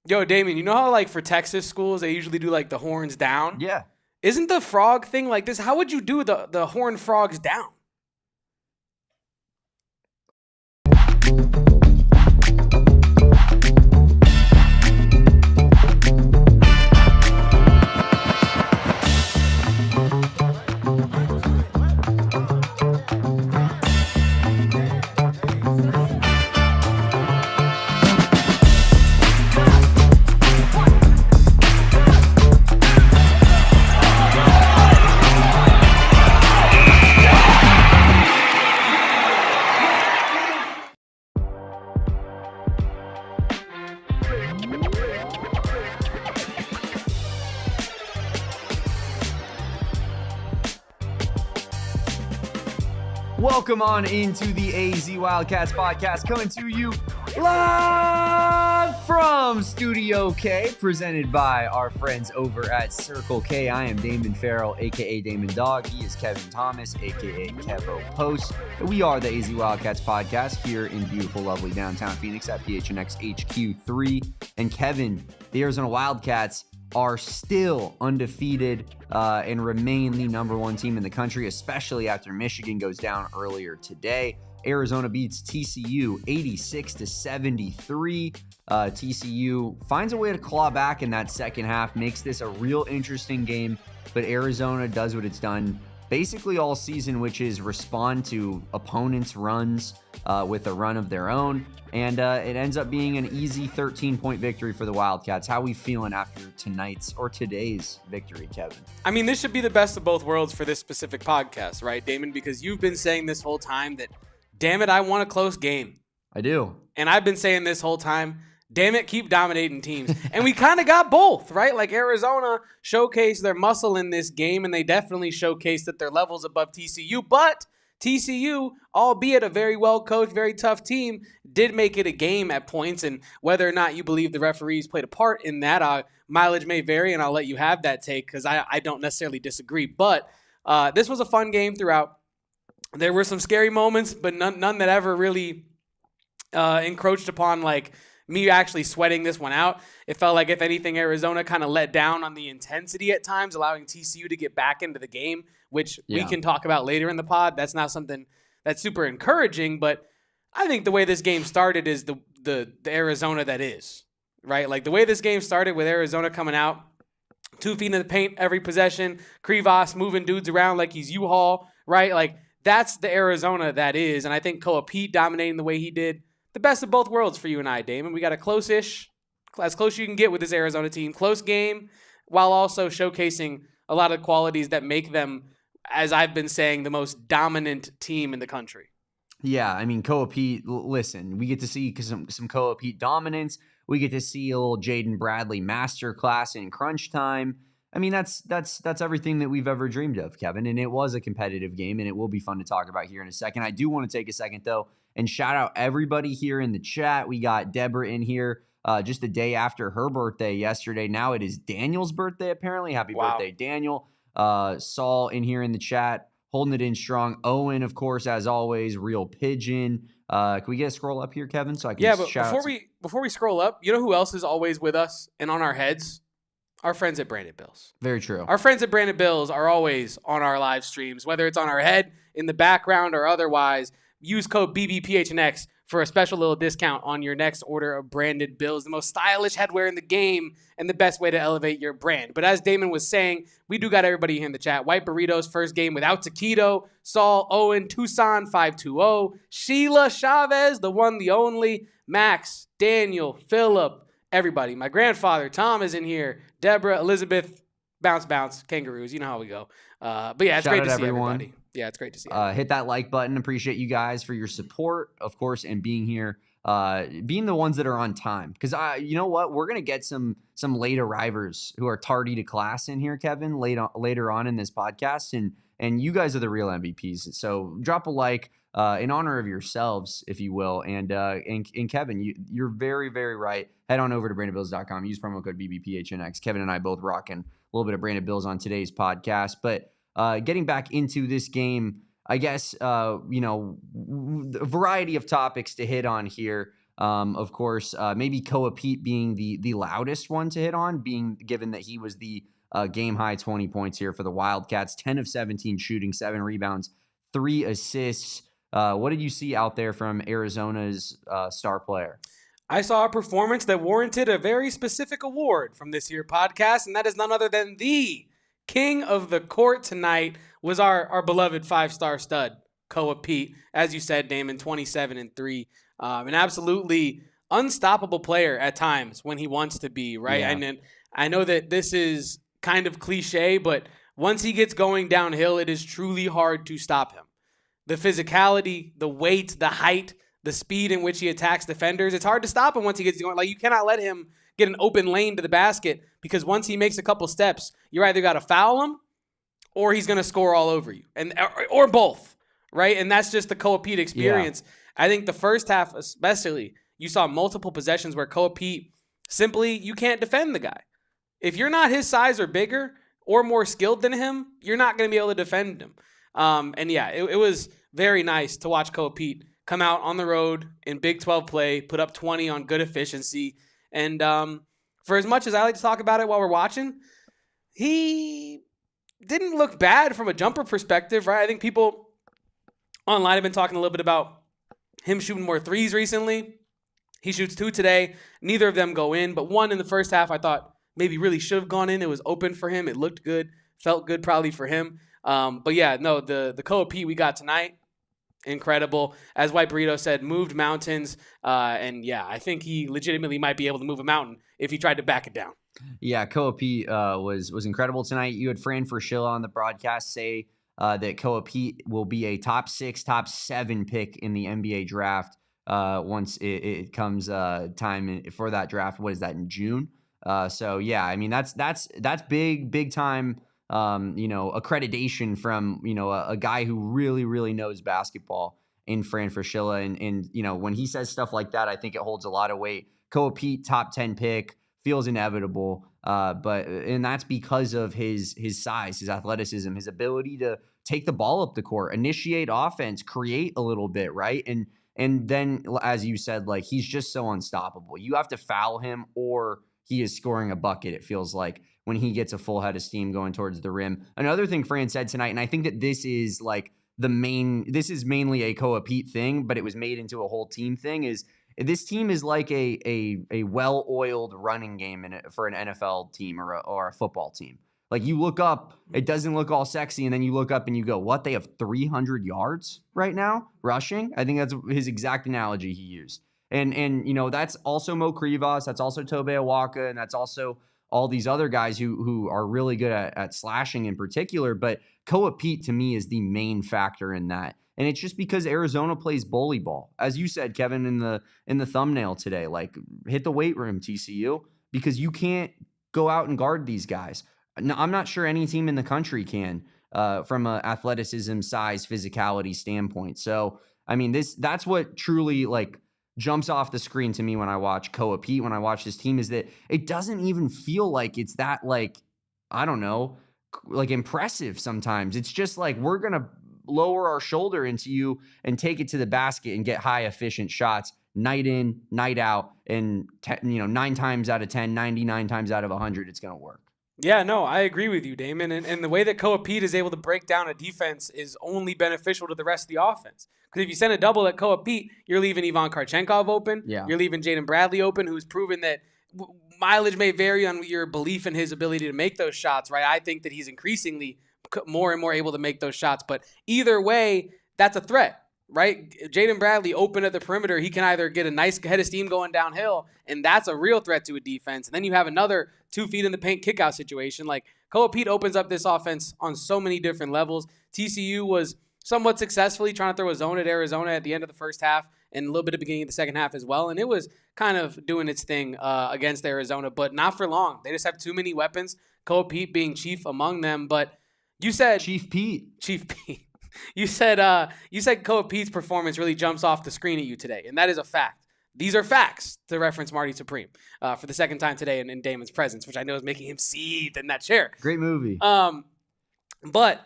Yo, Damon, you know how like for Texas schools they usually do like the horns down? Yeah. Isn't the frog thing like this? How would you do the horned frogs down? Welcome on into the AZ Wildcats podcast, coming to you live from Studio K, presented by our friends over at Circle K. I am Damon Fairall, aka Damon Dog. He is Kevin Thomas, aka Kevo Post. We are the AZ Wildcats podcast here in beautiful, lovely downtown Phoenix at PHNX HQ3. And Kevin, the Arizona Wildcats are still undefeated and remain the number one team in the country, especially after Michigan goes down earlier today. Arizona beats TCU 86-73. TCU finds a way to claw back in that second half, makes this a real interesting game, but Arizona does what it's done basically all season, which is respond to opponents' runs with a run of their own. And it ends up being an easy 13-point victory for the Wildcats. How are we feeling after tonight's or today's victory, Kevin? I mean, this should be the best of both worlds for this specific podcast, right, Damon? Because you've been saying this whole time that, damn it, I want a close game. I do. And I've been saying this whole time, damn it, keep dominating teams. And we kind of got both, right? Like Arizona showcased their muscle in this game, and they definitely showcased that their level's above TCU. But TCU, albeit a very well-coached, very tough team, did make it a game at points. And whether or not you believe the referees played a part in that, mileage may vary, and I'll let you have that take because I don't necessarily disagree. But this was a fun game throughout. There were some scary moments, but none that ever really encroached upon, like, me actually sweating this one out. It felt like, if anything, Arizona kind of let down on the intensity at times, allowing TCU to get back into the game, which we can talk about later in the pod. That's not something that's super encouraging, but I think the way this game started is the Arizona that is, right? Like, the way this game started with Arizona coming out, 2 feet in the paint every possession, Krivas moving dudes around like he's U-Haul, right? Like, that's the Arizona that is, and I think Koa Peat dominating the way he did. The best of both worlds for you and I, Damon. We got a close-ish, as close as you can get with this Arizona team. Close game, while also showcasing a lot of qualities that make them, as I've been saying, the most dominant team in the country. Yeah, I mean, Koa Peat, listen, we get to see some Koa Peat dominance. We get to see a little Jaden Bradley masterclass in crunch time. I mean, that's everything that we've ever dreamed of, Kevin, and it was a competitive game, and it will be fun to talk about here in a second. I do want to take a second, though, and shout out everybody here in the chat. We got Deborah in here just the day after her birthday yesterday. Now it is Daniel's birthday, apparently. Happy birthday, Daniel. Saul in here in the chat, holding it in strong. Owen, of course, as always, Real Pigeon. Can we get a scroll up here, Kevin? So I can but before we scroll up, you know who else is always with us and on our heads? Our friends at Branded Bills. Very true. Our friends at Branded Bills are always on our live streams, whether it's on our head, in the background, or otherwise. Use code BBPHNX for a special little discount on your next order of Branded Bills, the most stylish headwear in the game and the best way to elevate your brand. But as Damon was saying, we do got everybody here in the chat. White Burritos, first game without Taquito. Saul, Owen, Tucson, 520. Sheila Chavez, the one, the only. Max, Daniel, Philip, everybody. My grandfather, Tom, is in here. Deborah, Elizabeth, bounce, kangaroos. You know how we go. But yeah, it's great to see everybody. Yeah, it's great to see you. Hit that like button. Appreciate you guys for your support, of course, and being here, being the ones that are on time. Because you know what? We're going to get some late arrivers who are tardy to class in here, Kevin, later on in this podcast. And you guys are the real MVPs. So drop a like in honor of yourselves, if you will. And Kevin, you're very, very right. Head on over to brandedbills.com. Use promo code BBPHNX. Kevin and I both rocking a little bit of Branded Bills on today's podcast. But getting back into this game, I guess, a variety of topics to hit on here. Of course, maybe Koa Peat being the loudest one to hit on, being given that he was the game high 20 points here for the Wildcats, 10 of 17 shooting, 7 rebounds, 3 assists. What did you see out there from Arizona's star player? I saw a performance that warranted a very specific award from this here podcast, and that is none other than the king of the court tonight was our beloved 5-star stud, Koa Peat. As you said, Damon, 27 and 3. An absolutely unstoppable player at times when he wants to be, right? Yeah. And then I know that this is kind of cliche, but once he gets going downhill, it is truly hard to stop him. The physicality, the weight, the height, the speed in which he attacks defenders, it's hard to stop him once he gets going. Like, you cannot let him get an open lane to the basket, because once he makes a couple steps, you're either got to foul him or he's going to score all over you, or both, right? And that's just the Koa Peat experience. Yeah. I think the first half especially, you saw multiple possessions where Koa Peat simply, you can't defend the guy. If you're not his size or bigger or more skilled than him, you're not going to be able to defend him. It was very nice to watch Koa Peat come out on the road in Big 12 play, put up 20 on good efficiency. And for as much as I like to talk about it while we're watching, he didn't look bad from a jumper perspective, right? I think people online have been talking a little bit about him shooting more threes recently. He shoots 2 today. Neither of them go in, but one in the first half I thought maybe really should have gone in. It was open for him. It looked good. Felt good probably for him. The Koa Peat we got tonight, incredible. As White Burrito said, moved mountains. I think he legitimately might be able to move a mountain if he tried to back it down. Yeah, Koa Peat was incredible tonight. You had Fran Fraschilla on the broadcast say that Koa Peat will be a top 6, top 7 pick in the NBA draft once it comes time for that draft. What is that, in June? That's big time. Accreditation from, a guy who really, really knows basketball in Fran Fraschilla. And when he says stuff like that, I think it holds a lot of weight. Koa Peat, top 10 pick, feels inevitable. And that's because of his size, his athleticism, his ability to take the ball up the court, initiate offense, create a little bit, right? And then, as you said, like, he's just so unstoppable. You have to foul him or he is scoring a bucket, it feels like, when he gets a full head of steam going towards the rim. Another thing Fran said tonight, and I think that this is like this is mainly a Koa Peat thing, but it was made into a whole team thing, is this team is like a well-oiled running game for an NFL team or a football team. Like, you look up, it doesn't look all sexy, and then you look up and you go, what? They have 300 yards right now rushing? I think that's his exact analogy he used. And that's also Mo Krivas, that's also Tobe Awaka, and that's also all these other guys who are really good at slashing in particular. But Koa Peat, to me, is the main factor in that. And it's just because Arizona plays bully ball. As you said, Kevin, in the thumbnail today, like, hit the weight room, TCU, because you can't go out and guard these guys. No, I'm not sure any team in the country can from an athleticism, size, physicality standpoint. So, I mean, that's what truly, like, jumps off the screen to me when I watch Koa Peat, when I watch this team, is that it doesn't even feel like it's that, like, I don't know, like, impressive sometimes. It's just like, we're going to lower our shoulder into you and take it to the basket and get high efficient shots night in, night out. And 9 times out of 10, 99 times out of 100, it's going to work. Yeah, no, I agree with you, Damon. And the way that Koa Peat is able to break down a defense is only beneficial to the rest of the offense. Because if you send a double at Koa Peat, you're leaving Ivan Karchenkov open. Yeah. You're leaving Jaden Bradley open, who's proven that mileage may vary on your belief in his ability to make those shots, right? I think that he's increasingly more and more able to make those shots. But either way, that's a threat, right? Jaden Bradley open at the perimeter, he can either get a nice head of steam going downhill, and that's a real threat to a defense. And then you have another 2 feet in the paint kickout situation. Like, Koa Peat opens up this offense on so many different levels. TCU was somewhat successfully trying to throw a zone at Arizona at the end of the first half and a little bit at the beginning of the second half as well. And it was kind of doing its thing against Arizona, but not for long. They just have too many weapons, Koa Peat being chief among them. But you said Chief Pete. You said Koa Peat's performance really jumps off the screen at you today, and that is a fact. These are facts, to reference Marty Supreme for the second time today in Damon's presence, which I know is making him seethe in that chair. Great movie. But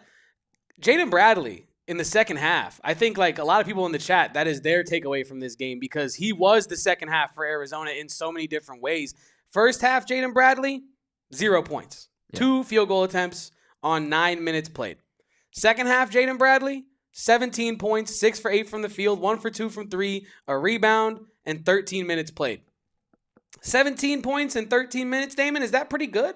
Jaden Bradley in the second half. I think like a lot of people in the chat, that is their takeaway from this game because he was the second half for Arizona in so many different ways. First half, Jaden Bradley, 0 points. Yeah. 2 field goal attempts on 9 minutes played. Second half, Jaden Bradley, 17 points, 6 for 8 from the field, 1 for 2 from 3, a rebound, and 13 minutes played. 17 points in 13 minutes, Damon, is that pretty good?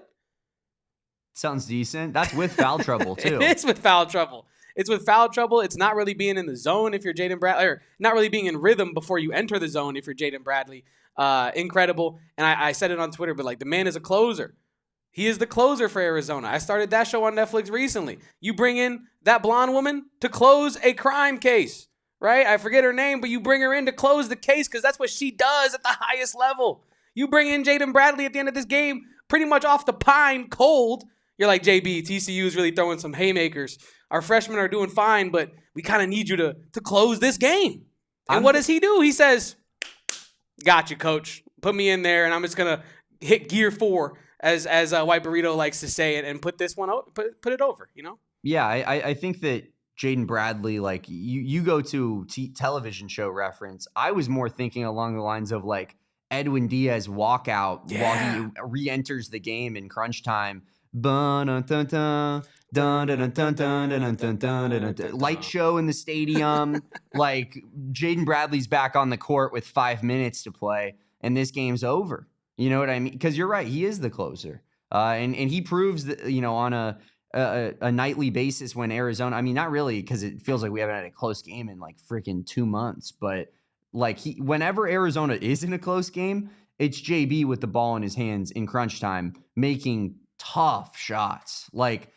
Sounds decent. That's with foul trouble, too. It is with foul trouble. It's with foul trouble. It's not really being in the zone if you're Jaden Bradley, or not really being in rhythm before you enter the zone if you're Jaden Bradley. Incredible. And I said it on Twitter, but like the man is a closer. He is the closer for Arizona. I started that show on Netflix recently. You bring in that blonde woman to close a crime case, right? I forget her name, but you bring her in to close the case because that's what she does at the highest level. You bring in Jaden Bradley at the end of this game pretty much off the pine cold. You're like, JB, TCU is really throwing some haymakers. Our freshmen are doing fine, but we kind of need you to close this game. And what does he do? He says, got you, coach. Put me in there, and I'm just going to hit gear 4, as White Burrito likes to say, and put this one put it over, you know? Yeah, I think that Jaden Bradley, like, you go to television show reference. I was more thinking along the lines of, like, Edwin Diaz walkout while he re-enters the game in crunch time. Light show in the stadium. Like, Jaden Bradley's back on the court with 5 minutes to play, and this game's over. You know what I mean? Because you're right, he is the closer, and he proves that, you know, on a nightly basis when Arizona. I mean, not really, because it feels like we haven't had a close game in like freaking 2 months, but like whenever Arizona is in a close game, it's JB with the ball in his hands in crunch time, making tough shots, like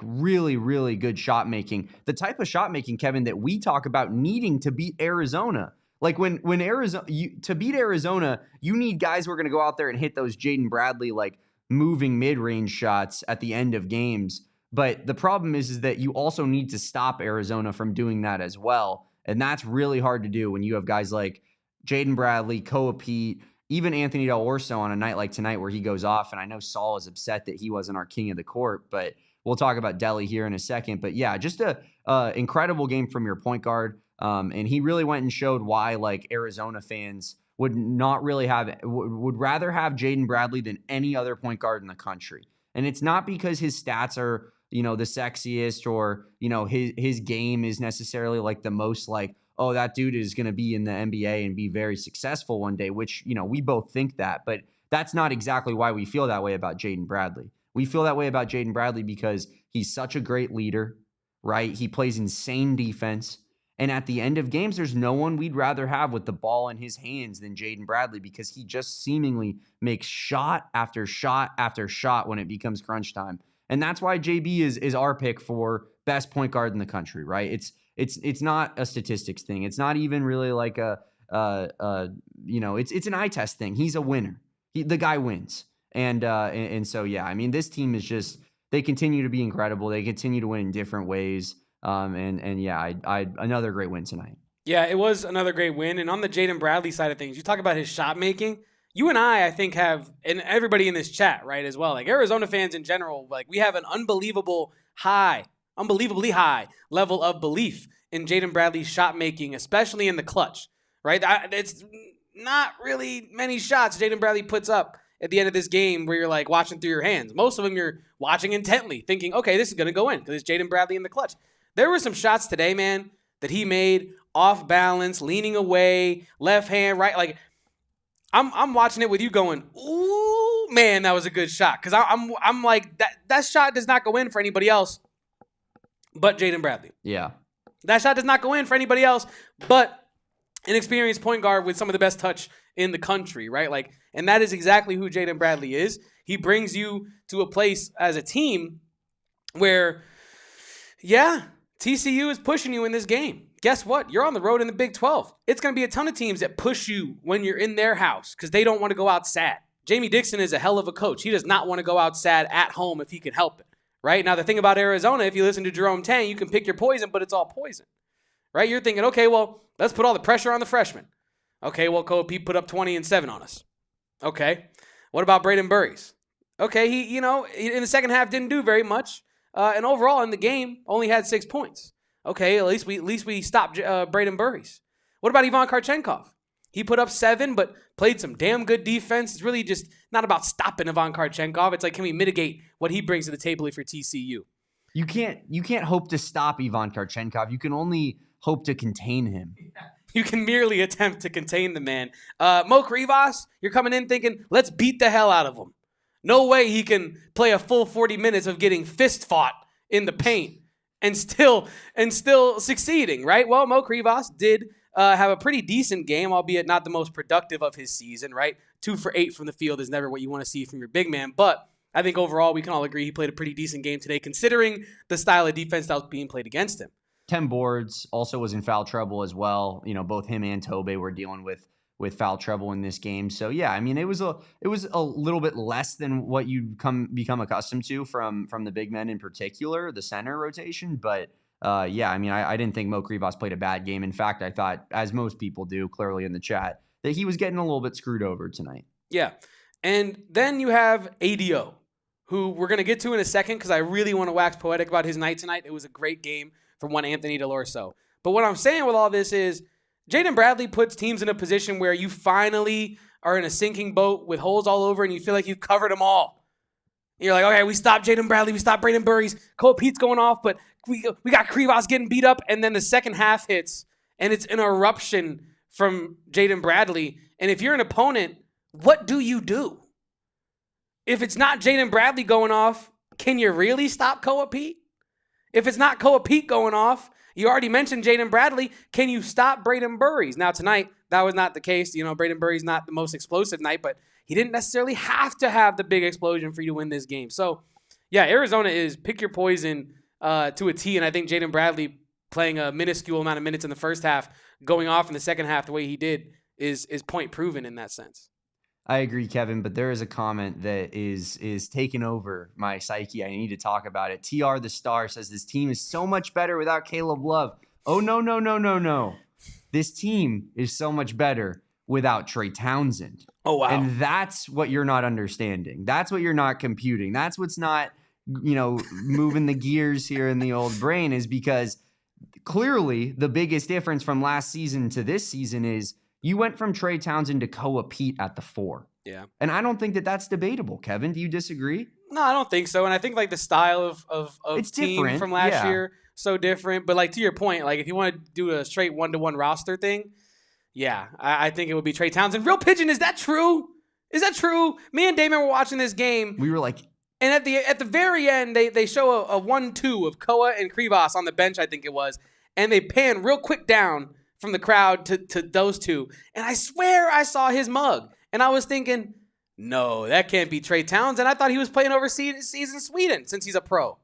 really, really good shot making. The type of shot making, Kevin, that we talk about needing to beat Arizona. Like when Arizona, to beat Arizona, you need guys who are going to go out there and hit those Jaden Bradley like moving mid-range shots at the end of games. But the problem is that you also need to stop Arizona from doing that as well. And that's really hard to do when you have guys like Jaden Bradley, Koa Peat, even Anthony Dell'Orso on a night like tonight where he goes off. And I know Saul is upset that he wasn't our king of the court, but we'll talk about Delly here in a second. But yeah, just a incredible game from your point guard. And he really went and showed why like Arizona fans would not really would rather have Jaden Bradley than any other point guard in the country. And it's not because his stats are, you know, the sexiest or, you know, his game is necessarily like the most like, oh, that dude is going to be in the NBA and be very successful one day, which, you know, we both think that, but that's not exactly why we feel that way about Jaden Bradley. We feel that way about Jaden Bradley because he's such a great leader, right? He plays insane defense. And at the end of games, there's no one we'd rather have with the ball in his hands than Jaden Bradley because he just seemingly makes shot after shot after shot when it becomes crunch time. And that's why JB is our pick for best point guard in the country, right? It's not a statistics thing. It's not even really like you know, it's an eye test thing. He's a winner. The guy wins. And so, yeah, I mean, this team is just, they continue to be incredible. They continue to win in different ways. And yeah, I another great win tonight. Yeah, it was another great win. And on the Jaden Bradley side of things, you talk about his shot making. You and I think have, and everybody in this chat, right, as well, like Arizona fans in general, like we have an unbelievably high level of belief in Jaden Bradley's shot making, especially in the clutch, right? It's not really many shots Jaden Bradley puts up at the end of this game where you're like watching through your hands. Most of them you're watching intently, thinking, okay, this is going to go in because it's Jaden Bradley in the clutch. There were some shots today, man, that he made off balance, leaning away, left hand, right. Like I'm watching it with you going, ooh, man, that was a good shot. Because I'm like, that shot does not go in for anybody else but Jaden Bradley. Yeah. That shot does not go in for anybody else but an experienced point guard with some of the best touch in the country, right? Like, and that is exactly who Jaden Bradley is. He brings you to a place as a team where, yeah, TCU is pushing you in this game. Guess what? You're on the road in the Big 12. It's going to be a ton of teams that push you when you're in their house because they don't want to go out sad. Jamie Dixon is a hell of a coach. He does not want to go out sad at home if he can help it, right? Now, the thing about Arizona, if you listen to Jerome Tang, you can pick your poison, but it's all poison, right? You're thinking, okay, well, let's put all the pressure on the freshmen. Okay, well, Koa Peat put up 20 and 7 on us. Okay, what about Brayden Burrries? Okay, he in the second half didn't do very much, and overall in the game only had 6 points. Okay, at least we stopped Brayden Burrries. What about Ivan Karchenkov? He put up 7, but played some damn good defense. It's really just not about stopping Ivan Karchenkov. It's like, can we mitigate what he brings to the table for TCU? You can't hope to stop Ivan Karchenkov. You can only hope to contain him. You can merely attempt to contain the man. Mo Krivas, you're coming in thinking, let's beat the hell out of him. No way he can play a full 40 minutes of getting fist fought in the paint and still succeeding, right? Well, Mo Krivas did have a pretty decent game, albeit not the most productive of his season, right? 2 for 8 from the field is never what you want to see from your big man, but I think overall we can all agree he played a pretty decent game today considering the style of defense that was being played against him. 10 boards, also was in foul trouble as well. You know, both him and Tobe were dealing with foul trouble in this game. So yeah, I mean, it was a little bit less than what you become accustomed to from the big men in particular, the center rotation. But yeah, I mean, I didn't think Mo Krivas played a bad game. In fact, I thought, as most people do, clearly in the chat, that he was getting a little bit screwed over tonight. Yeah, and then you have ADO, who we're going to get to in a second because I really want to wax poetic about his night tonight. It was a great game from one Anthony Dell'Orso. But what I'm saying with all this is Jaden Bradley puts teams in a position where you finally are in a sinking boat with holes all over and you feel like you've covered them all. And you're like, okay, we stopped Jaden Bradley, we stopped Brayden Burrries, Koa Peat's going off, but we got Krivas getting beat up, and then the second half hits, and it's an eruption from Jaden Bradley. And if you're an opponent, what do you do? If it's not Jaden Bradley going off, can you really stop Koa Peat? If it's not Koa Peat going off, you already mentioned Jaden Bradley, can you stop Brayden Burrries? Now tonight, that was not the case. You know, Brayden Burrries not the most explosive night, but he didn't necessarily have to have the big explosion for you to win this game. So, yeah, Arizona is pick your poison to a T, and I think Jaden Bradley playing a minuscule amount of minutes in the first half, going off in the second half the way he did is point proven in that sense. I agree, Kevin, but there is a comment that is taking over my psyche. I need to talk about it. TR the Star says this team is so much better without Caleb Love. Oh, no. This team is so much better without Trey Townsend. Oh, wow. And that's what you're not understanding. That's what you're not computing. That's what's not, moving the gears here in the old brain, is because clearly the biggest difference from last season to this season is you went from Trey Townsend to Koa Peat at the 4. Yeah. And I don't think that that's debatable, Kevin. Do you disagree? No, I don't think so. And I think like the style of it's team different. From last year, so different. But like to your point, like if you want to do a straight 1-to-1 roster thing, yeah, I think it would be Trey Townsend. Real Pigeon, is that true? Is that true? Me and Damon were watching this game. We were like, and at the very end, they show a 1-2 of Koa and Krivas on the bench, I think it was, and they pan real quick down from the crowd to those two. And I swear I saw his mug. And I was thinking, no, that can't be Trey Townsend. I thought he was playing overseas in Sweden since he's a pro.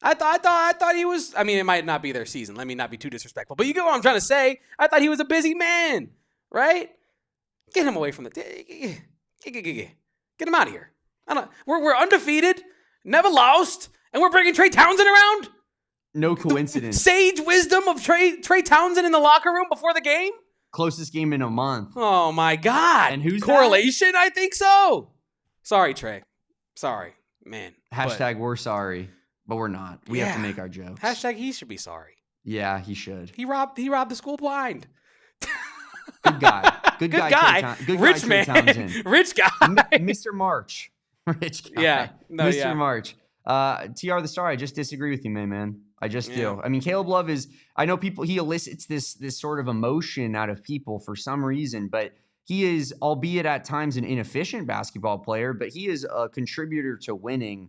I thought he was, I mean, it might not be their season. Let me not be too disrespectful. But you get what I'm trying to say. I thought he was a busy man, right? Get him away from the, get him out of here. We're undefeated, never lost, and we're bringing Trey Townsend around? No coincidence. Sage wisdom of Trey Townsend in the locker room before the game? Closest game in a month. Oh, my God. And who's correlation? That? I think so. Sorry, Trey. Sorry, man. Hashtag we're sorry, but we're not. We have to make our jokes. Hashtag he should be sorry. Yeah, he should. He robbed the school blind. Good guy. Good guy. Good Rich guy, man. Trey Townsend. Rich guy. Mr. March. Rich guy. Yeah. No, Mr. March. TR the Star, I just disagree with you, my man. I just do. I mean, Caleb Love is, I know he elicits this sort of emotion out of people for some reason, but he is, albeit at times an inefficient basketball player, but he is a contributor to winning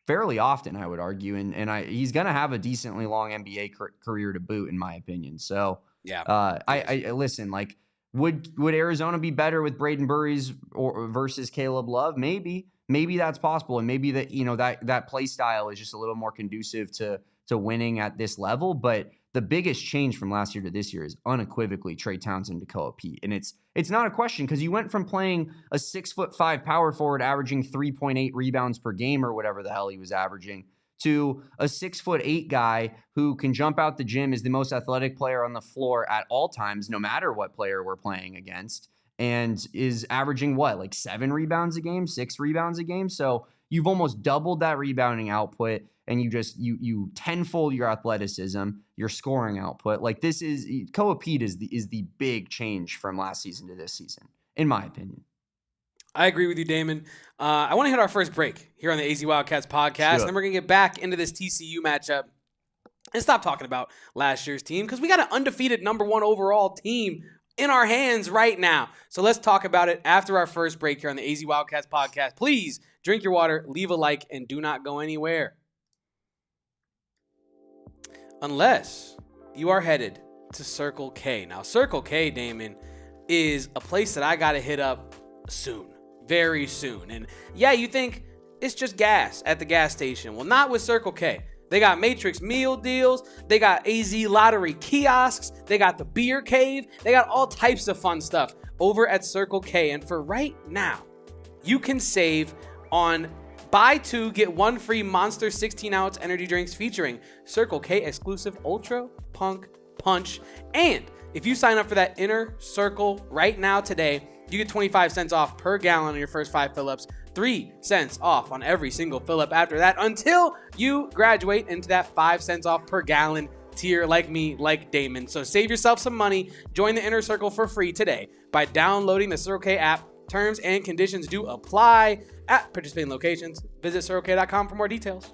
fairly often, I would argue. And he's going to have a decently long NBA career to boot, in my opinion. So, yeah. I listen, like, would Arizona be better with Brayden Burrries versus Caleb Love? Maybe that's possible. And maybe that play style is just a little more conducive to winning at this level. But the biggest change from last year to this year is unequivocally Trey Townsend to Koa Peat. And it's not a question, because you went from playing a 6'5" power forward averaging 3.8 rebounds per game or whatever the hell he was averaging, to a 6'8" guy who can jump out the gym, is the most athletic player on the floor at all times, no matter what player we're playing against, and is averaging like 7 rebounds a game, 6 rebounds a game. So you've almost doubled that rebounding output, and you tenfold your athleticism, your scoring output. Like, this is Koa Peat is the big change from last season to this season, in my opinion. I agree with you, Damon. I want to hit our first break here on the AZ Wildcats podcast, and then we're going to get back into this TCU matchup and stop talking about last year's team, because we got an undefeated #1 overall team in our hands right now. So let's talk about it after our first break here on the AZ Wildcats podcast. Please drink your water, leave a like, and do not go anywhere. Unless you are headed to Circle K. Now, Circle K, Damon, is a place that I got to hit up soon. Very soon. And yeah, you think it's just gas at the gas station. Well, not with Circle K. They got Matrix meal deals. They got AZ lottery kiosks. They got the beer cave. They got all types of fun stuff over at Circle K. And for right now, you can save on buy 2, get 1 free Monster 16-ounce energy drinks featuring Circle K exclusive Ultra Punk Punch. And if you sign up for that Inner Circle right now today, you get 25 cents off per gallon on your first 5 fill-ups, 3 cents off on every single fill-up after that, until you graduate into that 5 cents off per gallon tier like me, like Damon. So save yourself some money. Join the Inner Circle for free today by downloading the Circle K app. Terms and conditions do apply at participating locations. Visit CircleK.com for more details.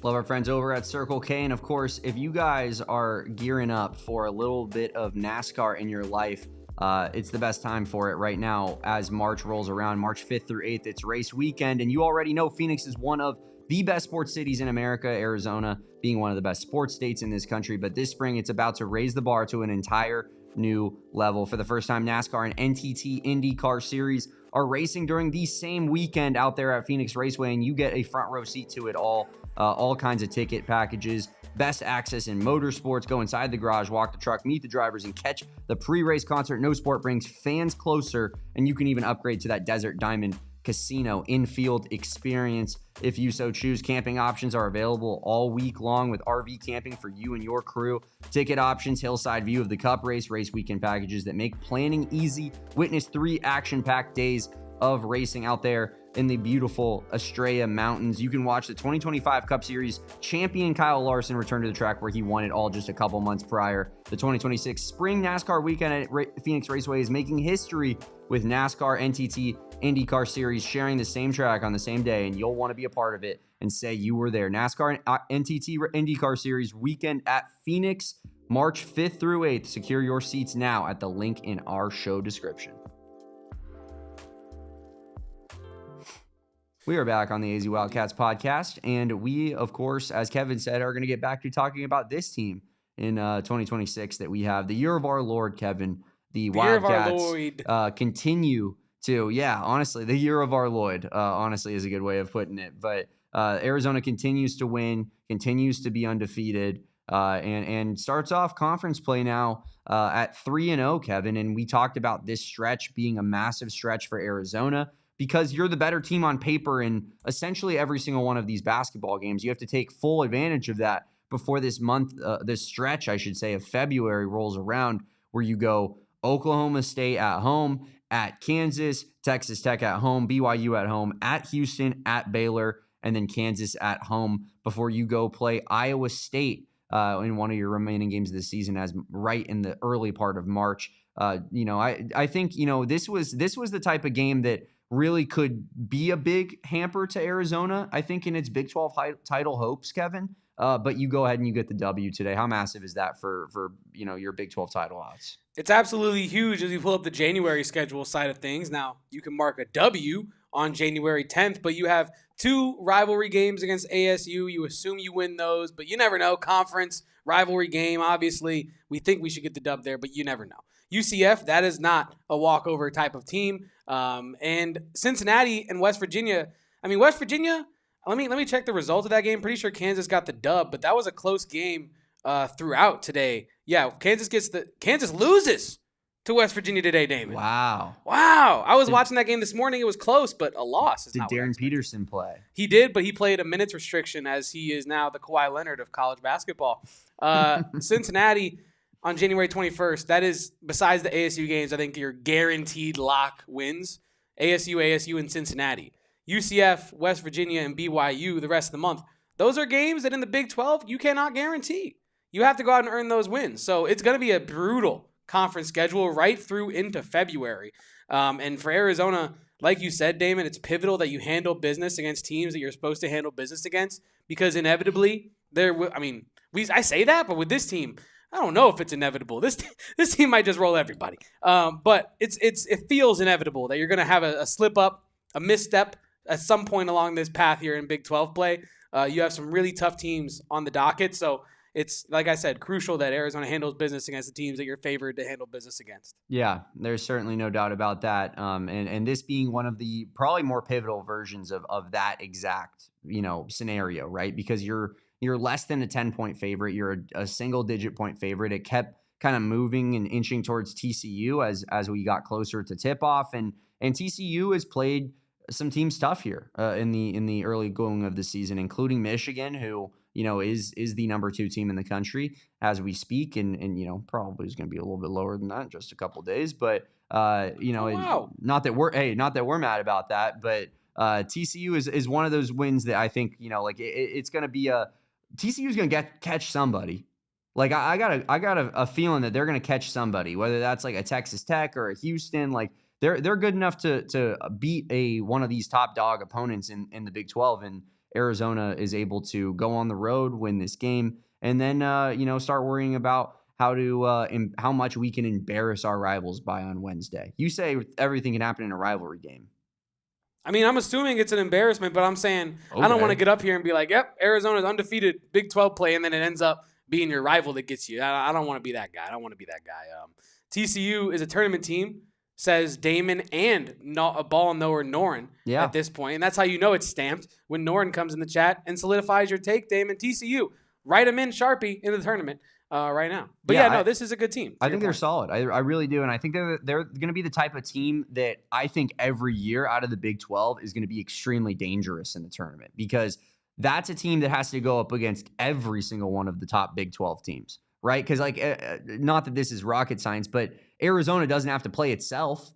Love our friends over at Circle K. And of course, if you guys are gearing up for a little bit of NASCAR in your life, it's the best time for it right now as March rolls around. March 5th through 8th, it's race weekend. And you already know Phoenix is one of the best sports cities in America, Arizona being one of the best sports states in this country. But this spring, it's about to raise the bar to an entire new level. For the first time, NASCAR and NTT IndyCar Series are racing during the same weekend out there at Phoenix Raceway, and you get a front row seat to it all kinds of ticket packages, best access in motorsports. Go inside the garage, walk the truck, meet the drivers, and catch the pre-race concert. No sport brings fans closer, and you can even upgrade to that Desert Diamond Casino infield experience if you so choose. Camping options are available all week long with RV camping for you and your crew. Ticket options, hillside view of the Cup race weekend packages that make planning easy. Witness 3 action-packed days of racing out there in the beautiful Estrella Mountains. You can watch the 2025 Cup Series champion Kyle Larson return to the track where he won it all just a couple months prior. The 2026 Spring NASCAR weekend at Phoenix Raceway is making history with NASCAR, NTT, IndyCar Series sharing the same track on the same day, and you'll want to be a part of it and say you were there. NASCAR and NTT IndyCar Series weekend at Phoenix, March 5th through 8th. Secure your seats now at the link in our show description. We are back on the AZ Wildcats podcast, and we, of course, as Kevin said, are going to get back to talking about this team in 2026 that we have. The year of our Lord, Kevin. The Wildcats continue to, honestly, the year of our Lord, honestly, is a good way of putting it. But Arizona continues to win, continues to be undefeated, and starts off conference play now at 3-0, Kevin. And we talked about this stretch being a massive stretch for Arizona, because you're the better team on paper in essentially every single one of these basketball games. You have to take full advantage of that before this stretch, I should say, of February rolls around, where you go Oklahoma State at home, at Kansas, Texas Tech at home, BYU at home, at Houston, at Baylor, and then Kansas at home before you go play Iowa State in one of your remaining games of the season, as right in the early part of March. I think this was the type of game that really could be a big hamper to Arizona, I think, in its Big 12 title hopes, Kevin. But you go ahead and you get the W today. How massive is that for your Big 12 title odds? It's absolutely huge as you pull up the January schedule side of things. Now, you can mark a W on January 10th, but you have 2 rivalry games against ASU. You assume you win those, but you never know. Conference rivalry game, obviously, we think we should get the dub there, but you never know. UCF, that is not a walkover type of team. And Cincinnati and West Virginia. West Virginia, let me check the result of that game. Pretty sure Kansas got the dub, but that was a close game throughout today. Yeah, Kansas loses to West Virginia today, Damon. Wow. I was watching that game this morning. It was close, but a loss. Did Darren Peterson play? He did, but he played a minutes restriction as he is now the Kawhi Leonard of college basketball. Cincinnati, on January 21st, that is, besides the ASU games, I think your guaranteed lock wins. ASU, and Cincinnati. UCF, West Virginia, and BYU the rest of the month. Those are games that in the Big 12 you cannot guarantee. You have to go out and earn those wins. So it's going to be a brutal conference schedule right through into February. And for Arizona, like you said, Damon, it's pivotal that you handle business against teams that you're supposed to handle business against, because inevitably I say that, but with this team, I don't know if it's inevitable. This team might just roll everybody. But it feels inevitable that you're going to have a slip up, a misstep at some point along this path here in Big 12 play. You have some really tough teams on the docket. So it's, like I said, crucial that Arizona handles business against the teams that you're favored to handle business against. Yeah, there's certainly no doubt about that. And this being one of the probably more pivotal versions of that exact, scenario, right? Because you're less than a 10-point favorite. You're a single-digit point favorite. It kept kind of moving and inching towards TCU as we got closer to tip-off. And TCU has played some teams tough here in the early going of the season, including Michigan, who is the number 2 team in the country as we speak, and probably is going to be a little bit lower than that in just a couple of days. But wow. Not that we're mad about that, but TCU is one of those wins that I think it's going to be TCU is going to catch somebody. Like I got a feeling that they're going to catch somebody, whether that's like a Texas Tech or a Houston. Like they're good enough to beat one of these top dog opponents in the Big 12, and Arizona is able to go on the road, win this game, and then start worrying about how much we can embarrass our rivals by on Wednesday. You say everything can happen in a rivalry game. I mean, I'm assuming it's an embarrassment, but I'm saying okay. I don't want to get up here and be like, yep, Arizona's undefeated Big 12 play, and then it ends up being your rival that gets you. I don't want to be that guy. TCU is a tournament team, says Damon and a ball knower Noren at this point. And that's how you know it's stamped when Noren comes in the chat and solidifies your take, Damon. TCU, write them in Sharpie in the tournament right now. But this is a good team. I think they're solid. I really do. And I think they're going to be the type of team that I think every year out of the Big 12 is going to be extremely dangerous in the tournament, because that's a team that has to go up against every single one of the top Big 12 teams, right? Because not that this is rocket science, but Arizona doesn't have to play itself.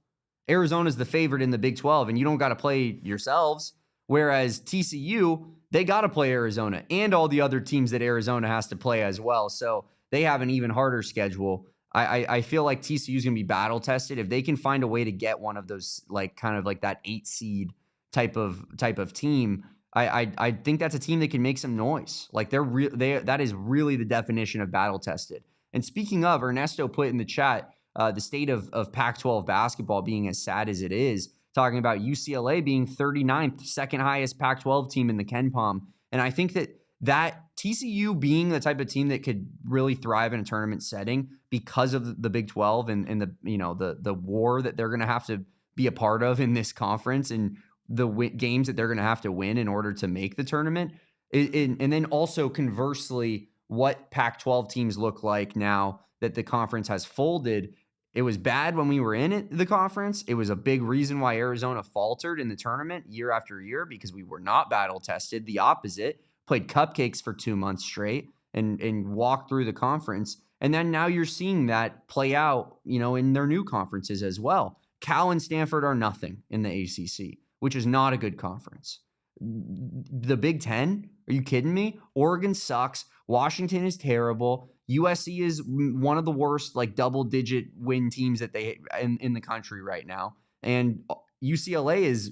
Arizona's the favorite in the Big 12, and you don't got to play yourselves. Whereas TCU, they got to play Arizona and all the other teams that Arizona has to play as well. So they have an even harder schedule. I feel like TCU is going to be battle tested if they can find a way to get one of those kind of like that 8 seed type of team. I think that's a team that can make some noise. Like that is really the definition of battle tested. And speaking of, Ernesto put in the chat the state of Pac-12 basketball being as sad as it is, talking about UCLA being 39th, second highest Pac-12 team in the KenPom. And I think that TCU being the type of team that could really thrive in a tournament setting because of the Big 12 and the war that they're going to have to be a part of in this conference, and the games that they're going to have to win in order to make the tournament. And then also conversely, what Pac-12 teams look like now that the conference has folded. It was bad when we were in the conference. It was a big reason why Arizona faltered in the tournament year after year, because we were not battle tested. The opposite, played cupcakes for 2 months straight and walked through the conference. And then now you're seeing that play out, in their new conferences as well. Cal and Stanford are nothing in the ACC, which is not a good conference. The Big Ten, are you kidding me? Oregon sucks. Washington is terrible. USC is one of the worst, double-digit win teams that they in the country right now. And UCLA is,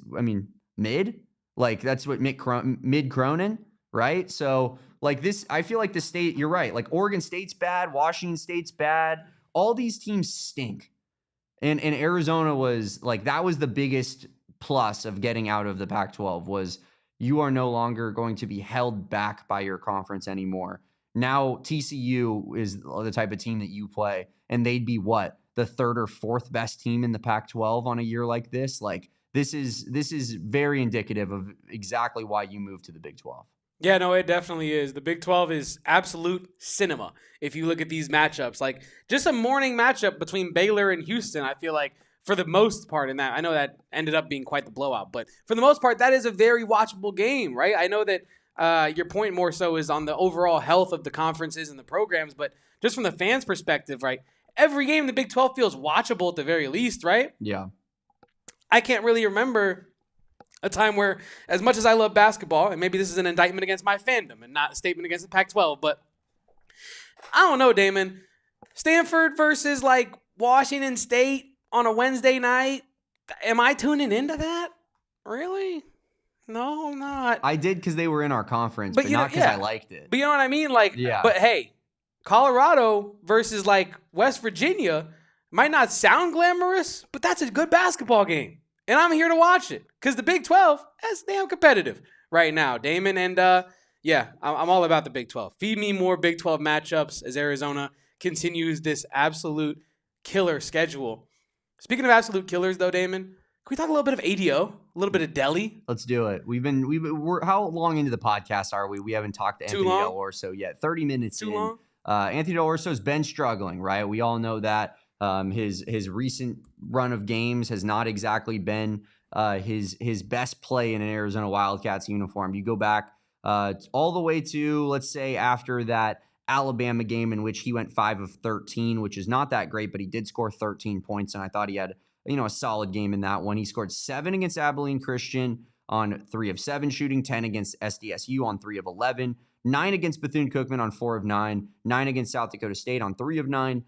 mid. That's what mid Cronin, right? So, this, I feel like the state, you're right. Oregon State's bad. Washington State's bad. All these teams stink. And Arizona was, that was the biggest plus of getting out of the Pac-12, was you are no longer going to be held back by your conference anymore. Now TCU is the type of team that you play, and they'd be the third or fourth best team in the Pac-12 on a year like this. This is very indicative of exactly why you moved to the Big 12. Yeah, no, it definitely is. The Big 12 is absolute cinema. If you look at these matchups, just a morning matchup between Baylor and Houston, I feel like for the most part in that, I know that ended up being quite the blowout, but for the most part, that is a very watchable game, right? I know that your point more so is on the overall health of the conferences and the programs, but just from the fans' perspective, right? Every game in the Big 12 feels watchable at the very least, right? Yeah. I can't really remember a time where, as much as I love basketball, and maybe this is an indictment against my fandom and not a statement against the Pac-12, but I don't know, Damon. Stanford versus like Washington State on a Wednesday night. Am I tuning into that? Really? No, I'm not. I did because they were in our conference, but not because I liked it. But you know what I mean? Like, but hey, Colorado versus like West Virginia might not sound glamorous, but that's a good basketball game. And I'm here to watch it because the Big 12 is damn competitive right now, Damon. And I'm all about the Big 12. Feed me more Big 12 matchups as Arizona continues this absolute killer schedule. Speaking of absolute killers, though, Damon, can we talk a little bit of ADO, a little bit of Delhi? Let's do it. We're how long into the podcast are we? We haven't talked to Anthony Dell'Orso yet. 30 minutes in. Too long? Anthony Dell'Orso's been struggling, right? We all know that. His recent run of games has not exactly been his best play in an Arizona Wildcats uniform. You go back all the way to, let's say, after that Alabama game in which he went 5 of 13, which is not that great, but he did score 13 points, and I thought he had a solid game in that one. He scored 7 against Abilene Christian on 3 of 7 shooting, 10 against SDSU on 3 of 11, 9 against Bethune-Cookman on 4 of 9, 9 against South Dakota State on 3 of 9,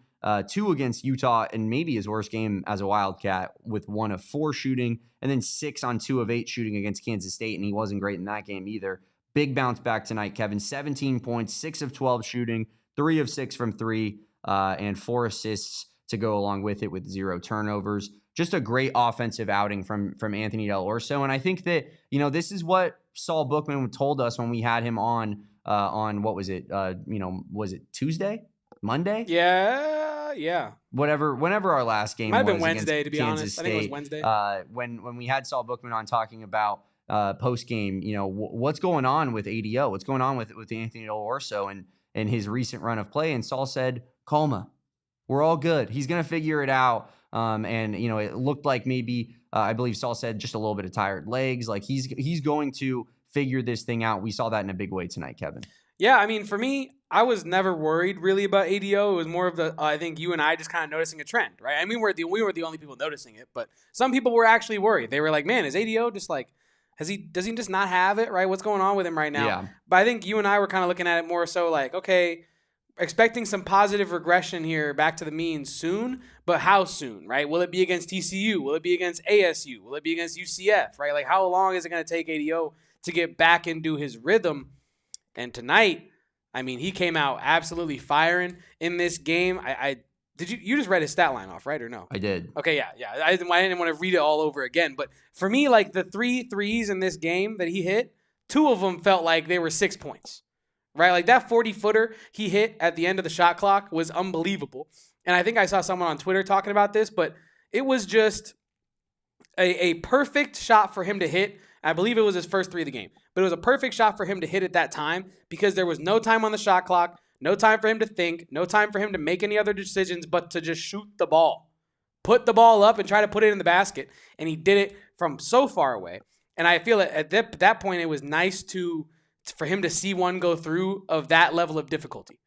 2 against Utah, and maybe his worst game as a Wildcat with 1 of 4 shooting, and then 6 on 2 of 8 shooting against Kansas State, and he wasn't great in that game either. Big bounce back tonight, Kevin. 17 points, 6 of 12 shooting, 3 of 6 from 3, and 4 assists to go along with it with 0 turnovers. Just a great offensive outing from Anthony Dell'Orso. And I think that, this is what Saul Bookman told us when we had him on what was it? Was it Tuesday? Monday? Yeah. Whenever our last game might have was been Wednesday, to be Kansas honest. State, I think it was Wednesday. When we had Saul Bookman on talking about post game, what's going on with ADO? What's going on with Anthony Dell'Orso and his recent run of play? And Saul said, "Calma, we're all good. He's gonna figure it out." And it looked like maybe I believe Saul said just a little bit of tired legs. Like he's going to figure this thing out. We saw that in a big way tonight, Kevin. Yeah, I mean, for me, I was never worried really about ADO. It was more of I think you and I just kind of noticing a trend, right? I mean, we were the only people noticing it, but some people were actually worried. They were like, "Man, is ADO just like does he just not have it, right? What's going on with him right now?" Yeah. But I think you and I were kind of looking at it more so like, okay, expecting some positive regression here back to the mean soon, but how soon, right? Will it be against TCU? Will it be against ASU? Will it be against UCF, right? Like, how long is it going to take ADO to get back into his rhythm? And tonight, I mean, he came out absolutely firing in this game. Did you just read his stat line off, right, or no? I did. Okay, yeah. I didn't want to read it all over again, but for me, like the 3 threes in this game that he hit, 2 of them felt like they were 6 points, right? Like that 40-footer he hit at the end of the shot clock was unbelievable. And I think I saw someone on Twitter talking about this, but it was just a perfect shot for him to hit. I believe it was his first 3 of the game, but it was a perfect shot for him to hit at that time because there was no time on the shot clock, no time for him to think, no time for him to make any other decisions but to just shoot the ball. Put the ball up and try to put it in the basket, and he did it from so far away. And I feel at that point it was nice for him to see one go through of that level of difficulty,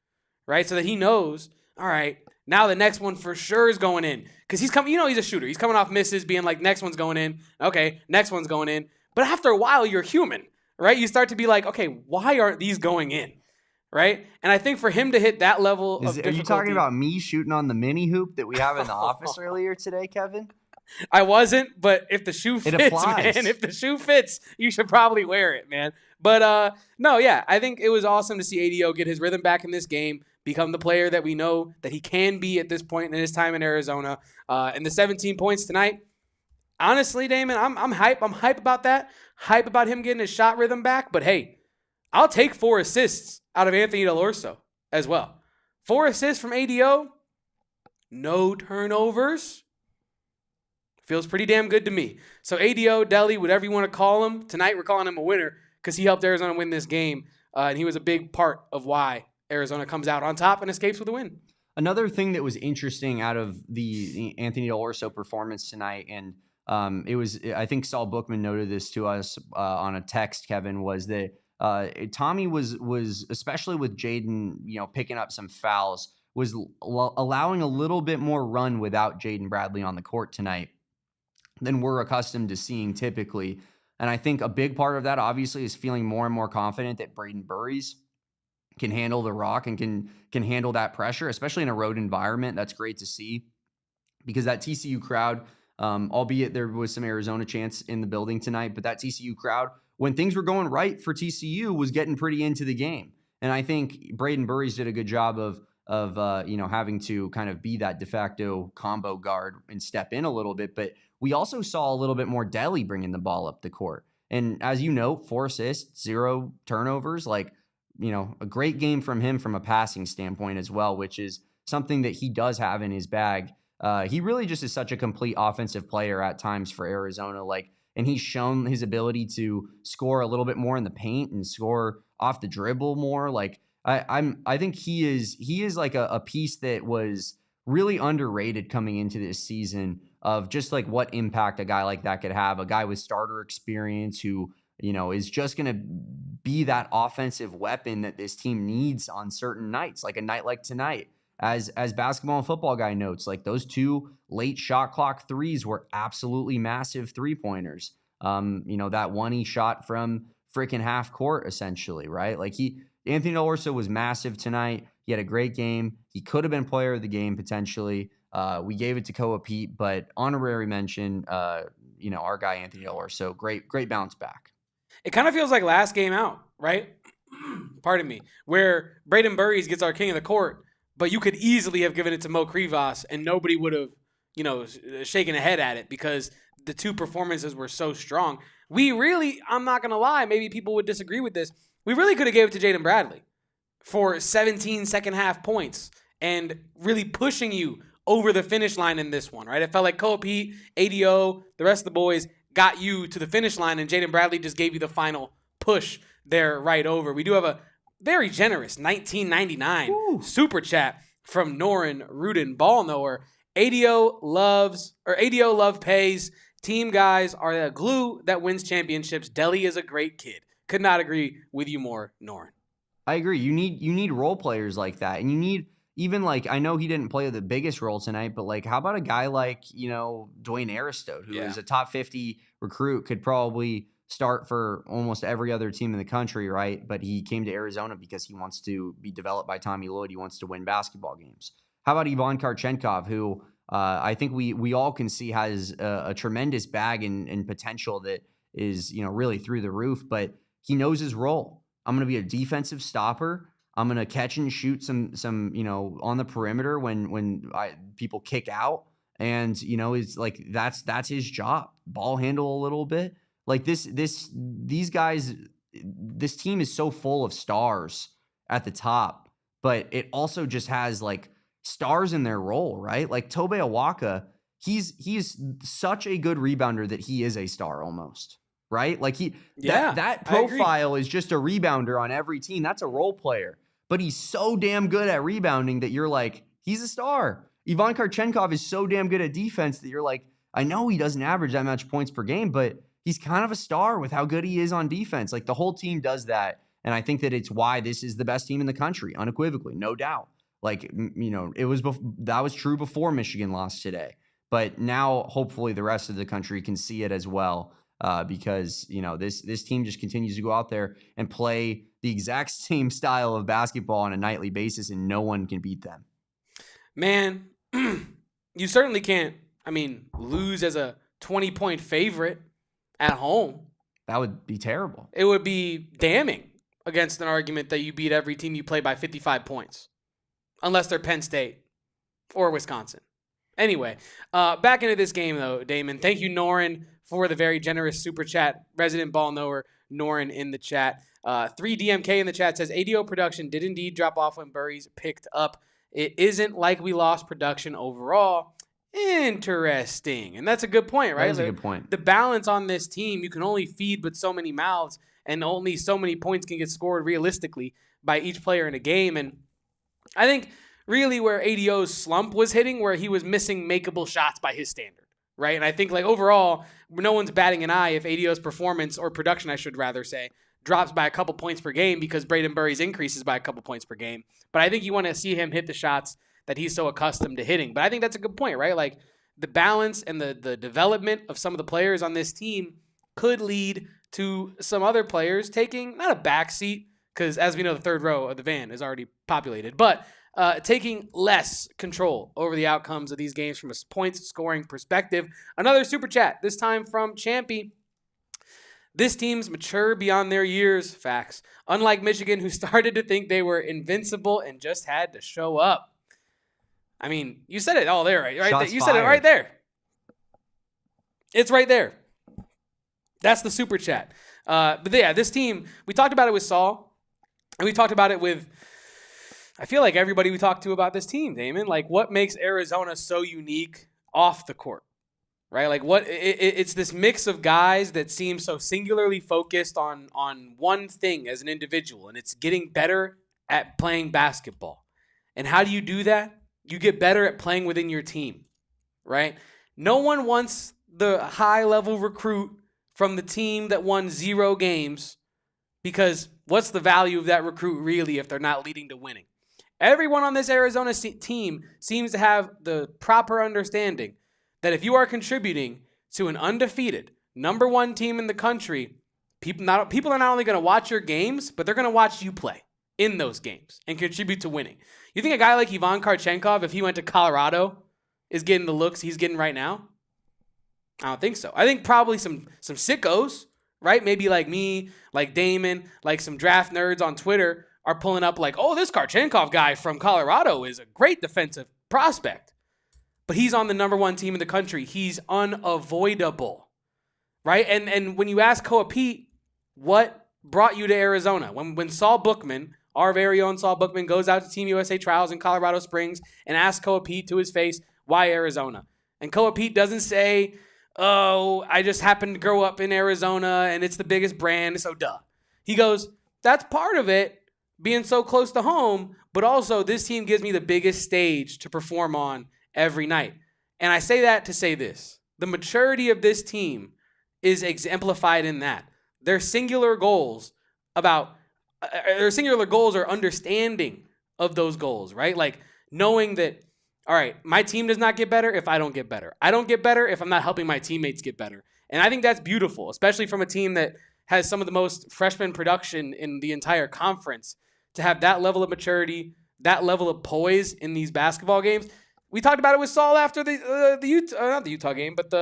right? So that he knows, all right, now the next one for sure is going in because he's coming. He's a shooter. He's coming off misses, being like, next one's going in. Okay, next one's going in. But after a while, you're human, right? You start to be like, okay, why aren't these going in, right? And I think for him to hit that level of difficulty. Are you talking about me shooting on the mini hoop that we have in the office earlier today, Kevin? I wasn't, but if the shoe fits, man, if the shoe fits, you should probably wear it, man. But no, yeah, I think it was awesome to see ADO get his rhythm back in this game, become the player that we know that he can be at this point in his time in Arizona. And the 17 points tonight, honestly, Damon, I'm hype. I'm hype about that. Hype about him getting his shot rhythm back. But hey, I'll take 4 assists out of Anthony Dell'Orso as well. 4 assists from ADO, no turnovers. Feels pretty damn good to me. So ADO, Delhi, whatever you want to call him, tonight we're calling him a winner because he helped Arizona win this game. And he was a big part of why Arizona comes out on top and escapes with a win. Another thing that was interesting out of the Anthony Dell'Orso performance tonight, and it was, I think Saul Bookman noted this to us on a text, Kevin, was that Tommy was especially with Jaden, picking up some fouls, was allowing a little bit more run without Jaden Bradley on the court tonight than we're accustomed to seeing typically. And I think a big part of that obviously is feeling more and more confident that Brayden Burrries can handle the rock and can handle that pressure, especially in a road environment. That's great to see because that TCU crowd, albeit there was some Arizona chants in the building tonight, but that TCU crowd, when things were going right for TCU, was getting pretty into the game. And I think Brayden Burrries did a good job of having to kind of be that de facto combo guard and step in a little bit. But we also saw a little bit more Delly bringing the ball up the court. And as you know, 4 assists, 0 turnovers, like, a great game from him from a passing standpoint as well, which is something that he does have in his bag. He really just is such a complete offensive player at times for Arizona. And he's shown his ability to score a little bit more in the paint and score off the dribble more. I think he is like a piece that was really underrated coming into this season of just like what impact a guy like that could have, a guy with starter experience who, is just going to be that offensive weapon that this team needs on certain nights, like a night like tonight. As basketball and football guy notes, like those 2 late shot clock threes were absolutely massive 3-pointers. That one he shot from freaking half court essentially, right? Like Anthony Dell'Orso was massive tonight. He had a great game. He could have been player of the game potentially. We gave it to Koa Peat, but honorary mention, our guy Anthony Dell'Orso, great bounce back. It kind of feels like last game out, right? Pardon me, where Brayden Burrries gets our king of the court, but you could easily have given it to Mo Krivas and nobody would have, shaken a head at it because the 2 performances were so strong. We really, I'm not going to lie, maybe people would disagree with this. We really could have gave it to Jaden Bradley for 17 second half points and really pushing you over the finish line in this one, right? It felt like Koa Peat, ADO, the rest of the boys got you to the finish line, and Jaden Bradley just gave you the final push there right over. We do have a very generous $19.99 super chat from Norin Rudin Ball Knower. ADO love pays. Team guys are the glue that wins championships. Delly is a great kid. Could not agree with you more, Norin. I agree. You need role players like that, and you need even I know he didn't play the biggest role tonight, but how about a guy like Dwayne Aristote, who is a top 50 recruit, could probably start for almost every other team in the country, right? But he came to Arizona because he wants to be developed by Tommy Lloyd. He wants to win basketball games. How about Ivan Karchenkov, who I think we all can see has a tremendous bag and potential that is really through the roof, but he knows his role. I'm going to be a defensive stopper. I'm going to catch and shoot some on the perimeter when people kick out, and it's like that's his job. Ball handle a little bit. Like these guys, this team is so full of stars at the top, but it also just has stars in their role, right? Like Tobe Awaka, he's such a good rebounder that he is a star almost, right? Like that profile is just a rebounder on every team. That's a role player. But he's so damn good at rebounding that you're like, he's a star. Ivan Karchenkov is so damn good at defense that you're like, I know he doesn't average that much points per game, but he's kind of a star with how good he is on defense. Like the whole team does that. And I think that it's why this is the best team in the country, unequivocally, no doubt. That was true before Michigan lost today. But now hopefully the rest of the country can see it as well. Because this team just continues to go out there and play the exact same style of basketball on a nightly basis, and no one can beat them. Man, you certainly can't. Lose as a 20-point favorite at home. That would be terrible. It would be damning against an argument that you beat every team you play by 55 points, unless they're Penn State or Wisconsin. Anyway, back into this game though, Damon. Thank you, Norin, for the very generous super chat. Resident ball knower, Norin in the chat. 3DMK in the chat says, ADO production did indeed drop off when Burrries picked up. It isn't like we lost production overall. Interesting. And that's a good point, right? That's a good point. The balance on this team, you can only feed but so many mouths, and only so many points can get scored realistically by each player in a game. And I think really where ADO's slump was hitting, where he was missing makeable shots by his standard. Right. And I think overall, no one's batting an eye if ADO's performance, or production, I should rather say, drops by a couple points per game because Brayden Burrries increases by a couple points per game. But I think you want to see him hit the shots that he's so accustomed to hitting. But I think that's a good point, right? Like the balance and the development of some of the players on this team could lead to some other players taking not a backseat, because as we know, the third row of the van is already populated, but taking less control over the outcomes of these games from a points scoring perspective. Another super chat, this time from Champy. This team's mature beyond their years. Facts. Unlike Michigan, who started to think they were invincible and just had to show up. I mean, you said it all there, right? You said it right there. It's right there. That's the super chat. But yeah, this team, we talked about it with Saul, and we talked about it with, I feel like everybody we talked to about this team, Damon. Like, what makes Arizona so unique off the court? Right? Like it's this mix of guys that seem so singularly focused on one thing as an individual, and it's getting better at playing basketball. And how do you do that? You get better at playing within your team, right? No one wants the high-level recruit from the team that won 0 games, because what's the value of that recruit really if they're not leading to winning? Everyone on this Arizona team seems to have the proper understanding that if you are contributing to an undefeated number 1 team in the country, people are not only going to watch your games, but they're going to watch you play in those games and contribute to winning. You think a guy like Ivan Karchenkov, if he went to Colorado, is getting the looks he's getting right now? I don't think so. I think probably some sickos, right? Maybe like me, like Damon, like some draft nerds on Twitter are pulling up like, oh, this Karchenkov guy from Colorado is a great defensive prospect. But he's on the number 1 team in the country. He's unavoidable, right? And when you ask Koa Peat, what brought you to Arizona? When Saul Bookman, our very own Saul Bookman, goes out to Team USA trials in Colorado Springs and asks Koa Peat to his face, why Arizona? And Koa Peat doesn't say, oh, I just happened to grow up in Arizona and it's the biggest brand, so duh. He goes, that's part of it, being so close to home, but also this team gives me the biggest stage to perform on every night. And I say that to say this. The maturity of this team is exemplified in that. Their singular goals are understanding of those goals, right? Like knowing that, all right, my team does not get better if I don't get better. I don't get better if I'm not helping my teammates get better. And I think that's beautiful, especially from a team that has some of the most freshman production in the entire conference, to have that level of maturity, that level of poise in these basketball games. We talked about it with Saul after the Utah game, but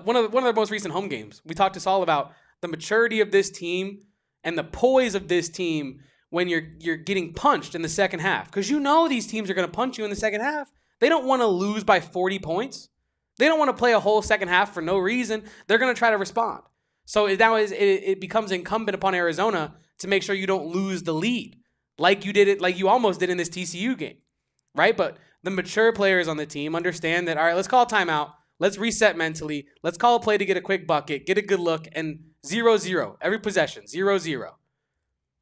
one of the most recent home games. We talked to Saul about the maturity of this team and the poise of this team when you're getting punched in the second half, because you know these teams are going to punch you in the second half. They don't want to lose by 40 points. They don't want to play a whole second half for no reason. They're going to try to respond. So now it becomes incumbent upon Arizona to make sure you don't lose the lead, like you almost did in this TCU game, right? But the mature players on the team understand that, all right, let's call a timeout. Let's reset mentally. Let's call a play to get a quick bucket, get a good look, and 0-0. Every possession, 0-0.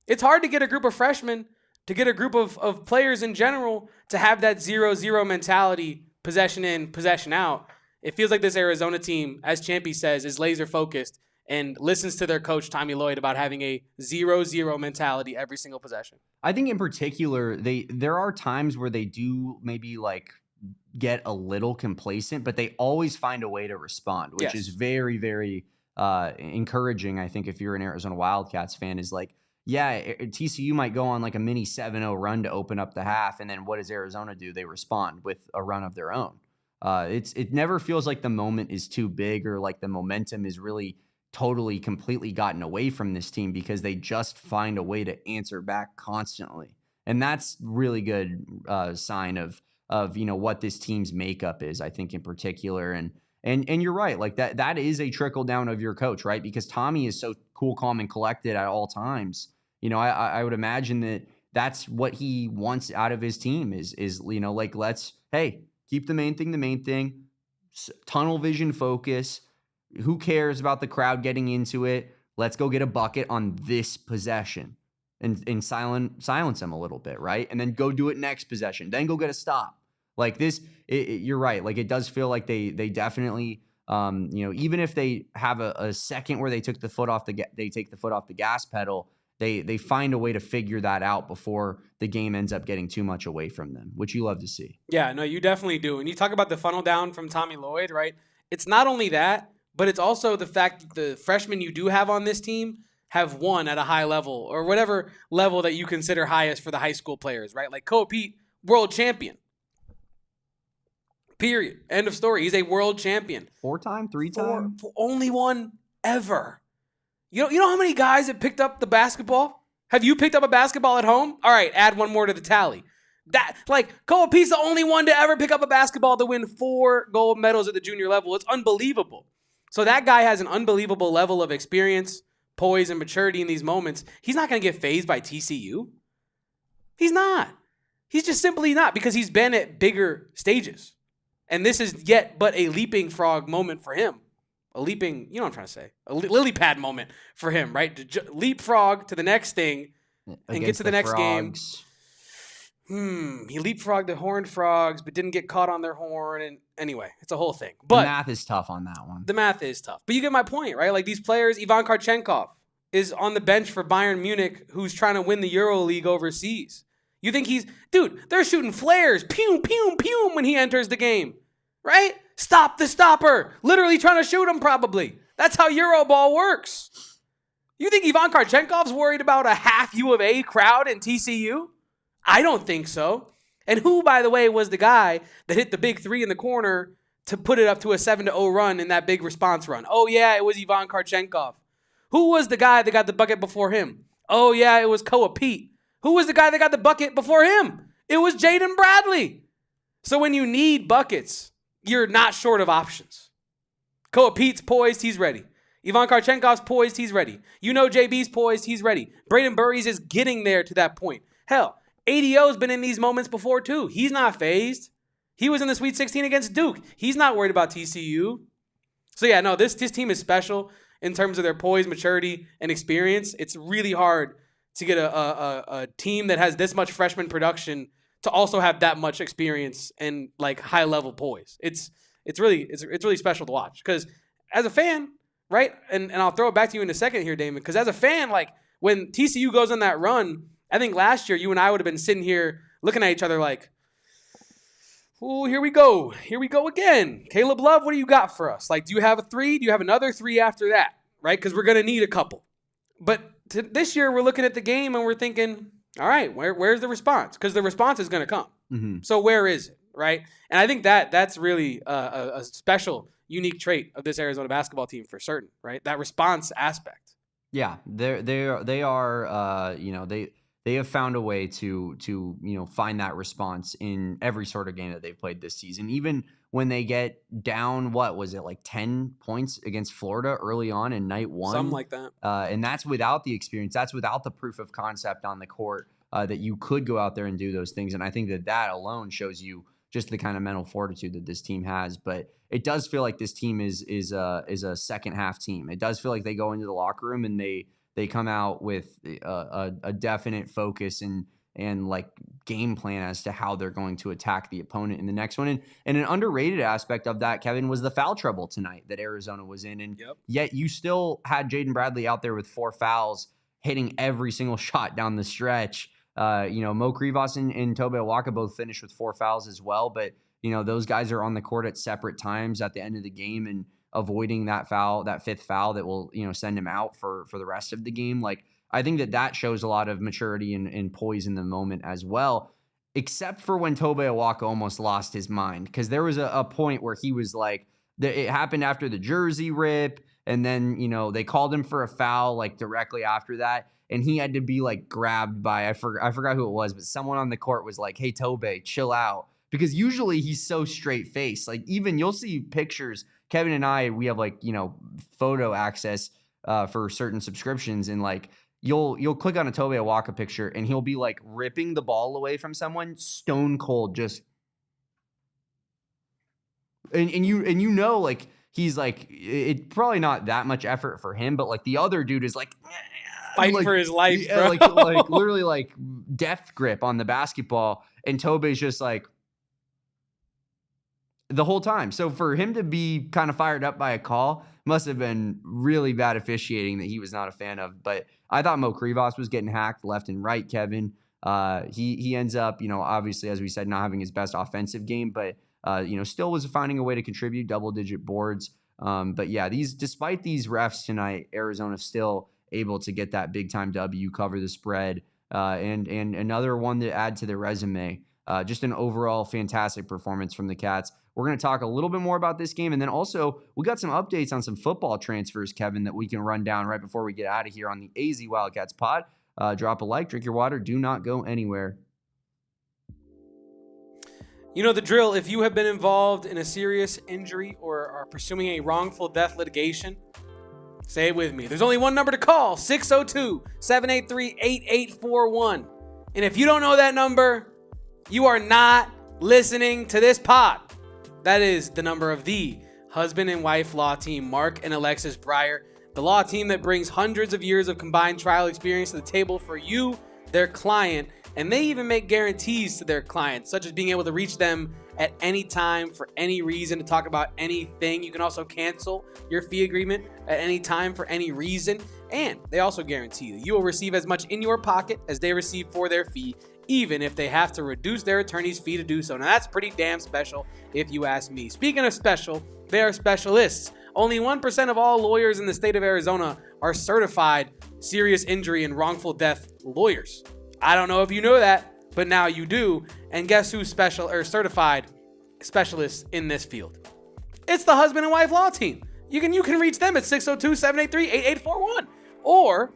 It's hard to get a group of freshmen, to get a group of players in general to have that 0-0 mentality, possession in, possession out. It feels like this Arizona team, as Champy says, is laser focused and listens to their coach, Tommy Lloyd, about having a 0-0 mentality every single possession. I think in particular, there are times where they do maybe like get a little complacent, but they always find a way to respond, which is very, very encouraging. I think if you're an Arizona Wildcats fan, is like, yeah, TCU might go on like a mini 7-0 run to open up the half, and then what does Arizona do? They respond with a run of their own. It never feels like the moment is too big or like the momentum is really totally, completely gotten away from this team, because they just find a way to answer back constantly. And that's really good sign of what this team's makeup is, I think, in particular. And you're right, like that is a trickle down of your coach, right? Because Tommy is so cool, calm, and collected at all times. I would imagine that that's what he wants out of his team is like, keep the main thing, tunnel vision focus. Who cares about the crowd getting into it? Let's go get a bucket on this possession and silence them a little bit, right? And then go do it next possession. Then go get a stop. Like this, you're right. Like it does feel like they definitely Even if they have a second where they take the foot off the gas pedal, they find a way to figure that out before the game ends up getting too much away from them, which you love to see. Yeah, no, you definitely do. And you talk about the funnel down from Tommy Lloyd, right? It's not only that, but it's also the fact that the freshmen you do have on this team have won at a high level, or whatever level that you consider highest for the high school players, right? Like Koa Peat, world champion. Period. End of story. He's a world champion. 4-time, 3-time? Only one ever. You know how many guys have picked up the basketball? Have you picked up a basketball at home? All right, add one more to the tally. Koa Peat's the only one to ever pick up a basketball to win 4 gold medals at the junior level. It's unbelievable. So that guy has an unbelievable level of experience, poise, and maturity in these moments. He's not going to get fazed by TCU. He's not. He's just simply not, because he's been at bigger stages. And this is yet but a leaping frog moment for him. A leaping, you know what I'm trying to say, a lily pad moment for him, right? To leapfrog to the next thing and get to the next game. He leapfrogged the Horned Frogs, but didn't get caught on their horn. And anyway, it's a whole thing. But the math is tough on that one. The math is tough. But you get my point, right? Like these players, Ivan Karchenkov is on the bench for Bayern Munich, who's trying to win the Euro League overseas. You think they're shooting flares, pew, pew, pew, when he enters the game, right? Stop the stopper. Literally trying to shoot him, probably. That's how Euroball works. You think Ivan Karchenkov's worried about a half U of A crowd in TCU? I don't think so. And who, by the way, was the guy that hit the big 3 in the corner to put it up to a 7-0 run in that big response run? Oh, yeah, it was Ivan Karchenkov. Who was the guy that got the bucket before him? Oh, yeah, it was Koa Peat. Who was the guy that got the bucket before him? It was Jaden Bradley. So when you need buckets, you're not short of options. Koa Peat's poised, he's ready. Ivan Karchenkov's poised, he's ready. JB's poised, he's ready. Brayden Burrries is getting there to that point. Hell, ADO's been in these moments before too. He's not fazed. He was in the Sweet 16 against Duke. He's not worried about TCU. So yeah, no, this team is special in terms of their poise, maturity, and experience. It's really hard to get a team that has this much freshman production to also have that much experience and like high level poise. It's really special to watch, because as a fan, right? And I'll throw it back to you in a second here, Damon, because as a fan, like when TCU goes on that run, I think last year you and I would have been sitting here looking at each other like, oh, here we go again. Caleb Love, what do you got for us? Like, do you have a 3? Do you have another 3 after that? Right? Because we're gonna need a couple. But this year we're looking at the game and we're thinking, all right, where's the response? Because the response is going to come. Mm-hmm. So where is it, right? And I think that's really a special, unique trait of this Arizona basketball team for certain, right? That response aspect. Yeah, they are they have found a way to find that response in every sort of game that they've played this season. Even when they get down, what was it, like 10 points against Florida early on in night 1? Something like that. And that's without the experience. That's without the proof of concept on the court that you could go out there and do those things. And I think that alone shows you just the kind of mental fortitude that this team has. But it does feel like this team is a second half team. It does feel like they go into the locker room and they come out with a definite focus and like game plan as to how they're going to attack the opponent in the next one. And an underrated aspect of that, Kevin, was the foul trouble tonight that Arizona was in. And yet you still had Jaden Bradley out there with 4 fouls, hitting every single shot down the stretch. Mo Krivas and Tobe Awaka both finished with 4 fouls as well. But, those guys are on the court at separate times at the end of the game and avoiding that foul, that 5th foul that will, send him out for the rest of the game. Like, I think that shows a lot of maturity and poise in the moment as well, except for when Tobe Awaka almost lost his mind, because there was a point where he was like, it happened after the jersey rip, and then, they called him for a foul like directly after that, and he had to be like grabbed by, I forgot who it was, but someone on the court was like, hey, Tobe, chill out, because usually he's so straight-faced. Like, even you'll see pictures, Kevin and I, we have like, photo access for certain subscriptions, and like, You'll click on a Tobe Awaka picture and he'll be like ripping the ball away from someone, stone cold, just and like he's like, it probably not that much effort for him, but like the other dude is like fighting for his life, bro. like literally like death grip on the basketball, and Tobe's just like, the whole time. So for him to be kind of fired up by a call must have been really bad officiating that he was not a fan of. But I thought Mo Krivas was getting hacked left and right, Kevin. He ends up, obviously, as we said, not having his best offensive game, but, still was finding a way to contribute double-digit boards. But yeah, despite these refs tonight, Arizona still able to get that big-time W, cover the spread, and another one to add to their resume. Just an overall fantastic performance from the Cats. We're going to talk a little bit more about this game. And then also, we got some updates on some football transfers, Kevin, that we can run down right before we get out of here on the AZ Wildcats pod. Drop a like, drink your water. Do not go anywhere. You know the drill. If you have been involved in a serious injury or are pursuing a wrongful death litigation, say it with me. There's only one number to call, 602-783-8841. And if you don't know that number, you are not listening to this pod. That is the number of the husband and wife law team, Mark and Alexis Breyer, the law team that brings hundreds of years of combined trial experience to the table for you, their client, and they even make guarantees to their clients, such as being able to reach them at any time for any reason to talk about anything. You can also cancel your fee agreement at any time for any reason. And they also guarantee that you will receive as much in your pocket as they receive for their fee, even if they have to reduce their attorney's fee to do so. Now, that's pretty damn special if you ask me. Speaking of special, they are specialists. Only 1% of all lawyers in the state of Arizona are certified serious injury and wrongful death lawyers. I don't know if you know that, but now you do. And guess who's special or certified specialists in this field? It's the husband and wife law team. You can reach them at 602-783-8841. Or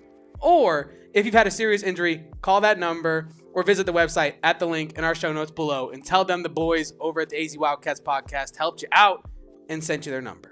if you've had a serious injury, call that number or visit the website at the link in our show notes below and tell them the boys over at the AZ Wildcats podcast helped you out and sent you their number.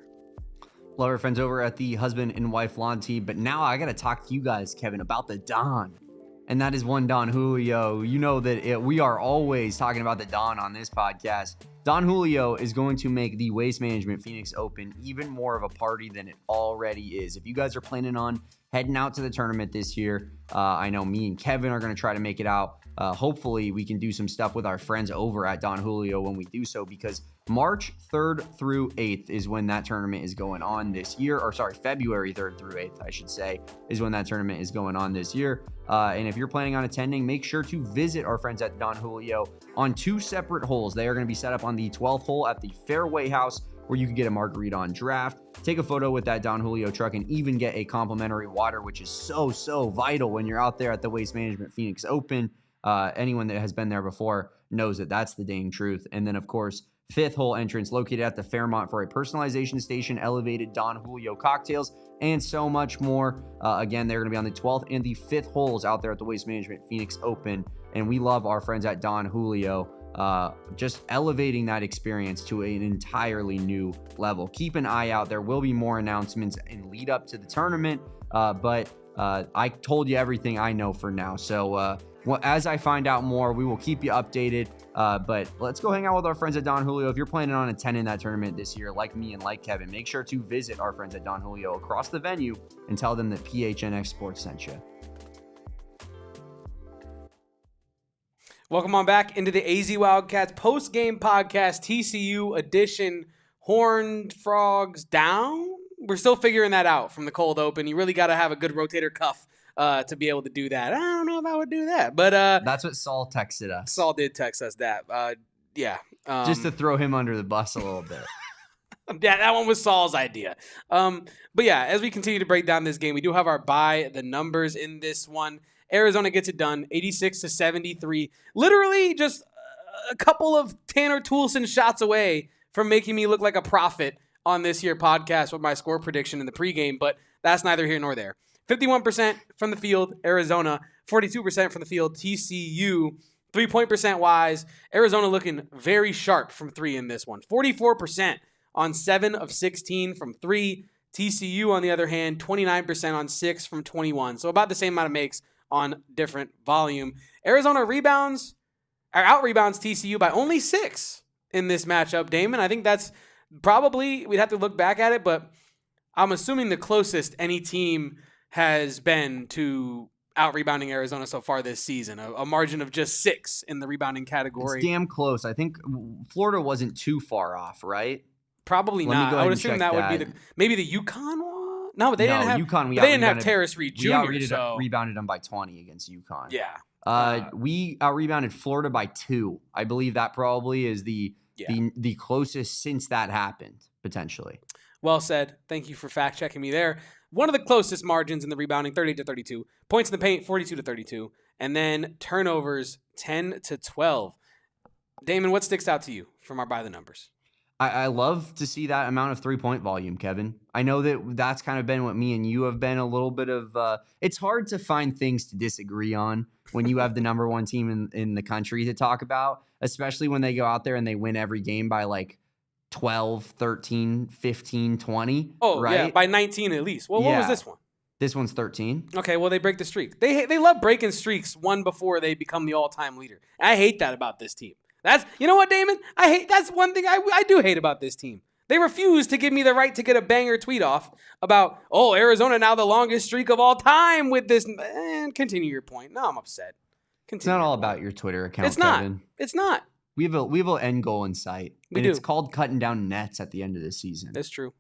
Love our friends over at the husband and wife lawn team. But now I got to talk to you guys, Kevin, about the Don. And that is one Don Julio. You know that we are always talking about the Don on this podcast. Don Julio is going to make the Waste Management Phoenix Open even more of a party than it already is. If you guys are planning on heading out to the tournament this year, I know me and Kevin are going to try to make it out. Hopefully we can do some stuff with our friends over at Don Julio when we do so, because March 3rd through 8th is when that tournament is going on this year. Or sorry, February 3rd through 8th, I should say, is when that tournament is going on this year. And if you're planning on attending, make sure to visit our friends at Don Julio on 2 separate holes. They are going to be set up on the 12th hole at the Fairway House, where you can get a margarita on draft, take a photo with that Don Julio truck, and even get a complimentary water, which is so vital when you're out there at the Waste Management Phoenix Open. Anyone that has been there before knows that that's the dang truth. And then, of course, 5th hole entrance located at the Fairmont for a personalization station, elevated Don Julio cocktails, and so much more. Again, they're going to be on the 12th and the 5th holes out there at the Waste Management Phoenix Open. And we love our friends at Don Julio, just elevating that experience to an entirely new level. Keep an eye out. There will be more announcements in lead up to the tournament, but I told you everything I know for now. So as I find out more, we will keep you updated. But let's go hang out with our friends at Don Julio. If you're planning on attending that tournament this year, like me and like Kevin, make sure to visit our friends at Don Julio across the venue and tell them that PHNX Sports sent you. Welcome on back into the AZ Wildcats post-game podcast, TCU edition. Horned Frogs down? We're still figuring that out from the cold open. You really got to have a good rotator cuff to be able to do that. I don't know if I would do that, but that's what Saul texted us. Saul did text us that. Yeah. Just to throw him under the bus a little bit. Yeah, that one was Saul's idea. But yeah, as we continue to break down this game, we do have our by the numbers in this one. Arizona gets it done, 86-73. Literally just a couple of Tanner Toolson shots away from making me look like a prophet on this here podcast with my score prediction in the pregame, but that's neither here nor there. 51% from the field, Arizona. 42% from the field, TCU. 3-point percent wise, Arizona looking very sharp from 3 in this one. 44% on 7 of 16 from 3. TCU, on the other hand, 29% on 6 from 21. So about the same amount of makes on different volume. Arizona out-rebounds TCU by only 6 in this matchup. Damon, I think that's probably, we'd have to look back at it, but I'm assuming the closest any team has been to out-rebounding Arizona so far this season, a margin of just 6 in the rebounding category. It's damn close. I think Florida wasn't too far off, right? Probably Let me not. go I ahead would and assume check that would be maybe the UConn one. No, but they didn't have UConn. They didn't have Terrace Reed Jr. We So rebounded them by 20 against UConn. yeah, We out-rebounded Florida by 2. I believe that probably is the closest since that happened, potentially. Well said. Thank you for fact checking me there. One of the closest margins in the rebounding, 38-32. Points in the paint, 42-32. And then turnovers, 10-12. Damon, what sticks out to you from our by the numbers? I love to see that amount of 3-point volume, Kevin. I know that's kind of been what me and you have been a little bit of. It's hard to find things to disagree on when you have the number one team in the country to talk about, especially when they go out there and they win every game by like 12, 13, 15, 20. Oh, right? Yeah, by 19 at least. Well, what was this one? This one's 13. Okay, well, they break the streak. They love breaking streaks one before they become the all-time leader. I hate that about this team. You know what, Damon? That's one thing I do hate about this team. They refuse to give me the right to get a banger tweet off about, Arizona now the longest streak of all time with this. And continue your point. No, I'm upset. It's not all about your Twitter account, It's not. Kevin. It's not. We have an end goal in sight. We do. It's called cutting down nets at the end of this season. It's true.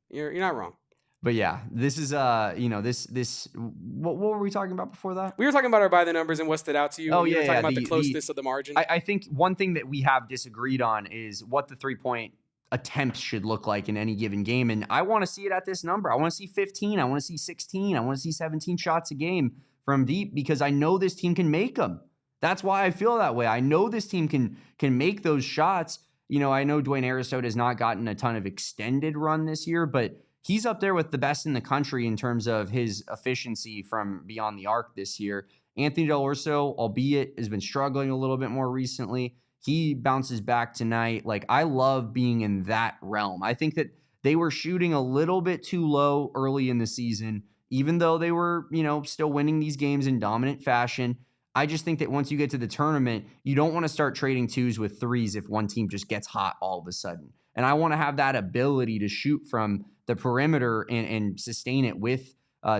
You're not wrong. But yeah, this is what were we talking about before that? We were talking about our by the numbers and what stood out to you. We were talking about the closeness of the margin. I think one thing that we have disagreed on is what the 3-point attempts should look like in any given game. And I want to see it at this number. I want to see 15. I want to see 16. I want to see 17 shots a game from deep because I know this team can make them. That's why I feel that way. I know this team can make those shots. I know Dwayne Aristotle has not gotten a ton of extended run this year, but he's up there with the best in the country in terms of his efficiency from beyond the arc this year. Anthony Dell'Orso, albeit, has been struggling a little bit more recently. He bounces back tonight. Like, I love being in that realm. I think that they were shooting a little bit too low early in the season, even though they were, still winning these games in dominant fashion. I just think that once you get to the tournament, you don't want to start trading 2s with 3s if one team just gets hot all of a sudden. And I want to have that ability to shoot from the perimeter and sustain it with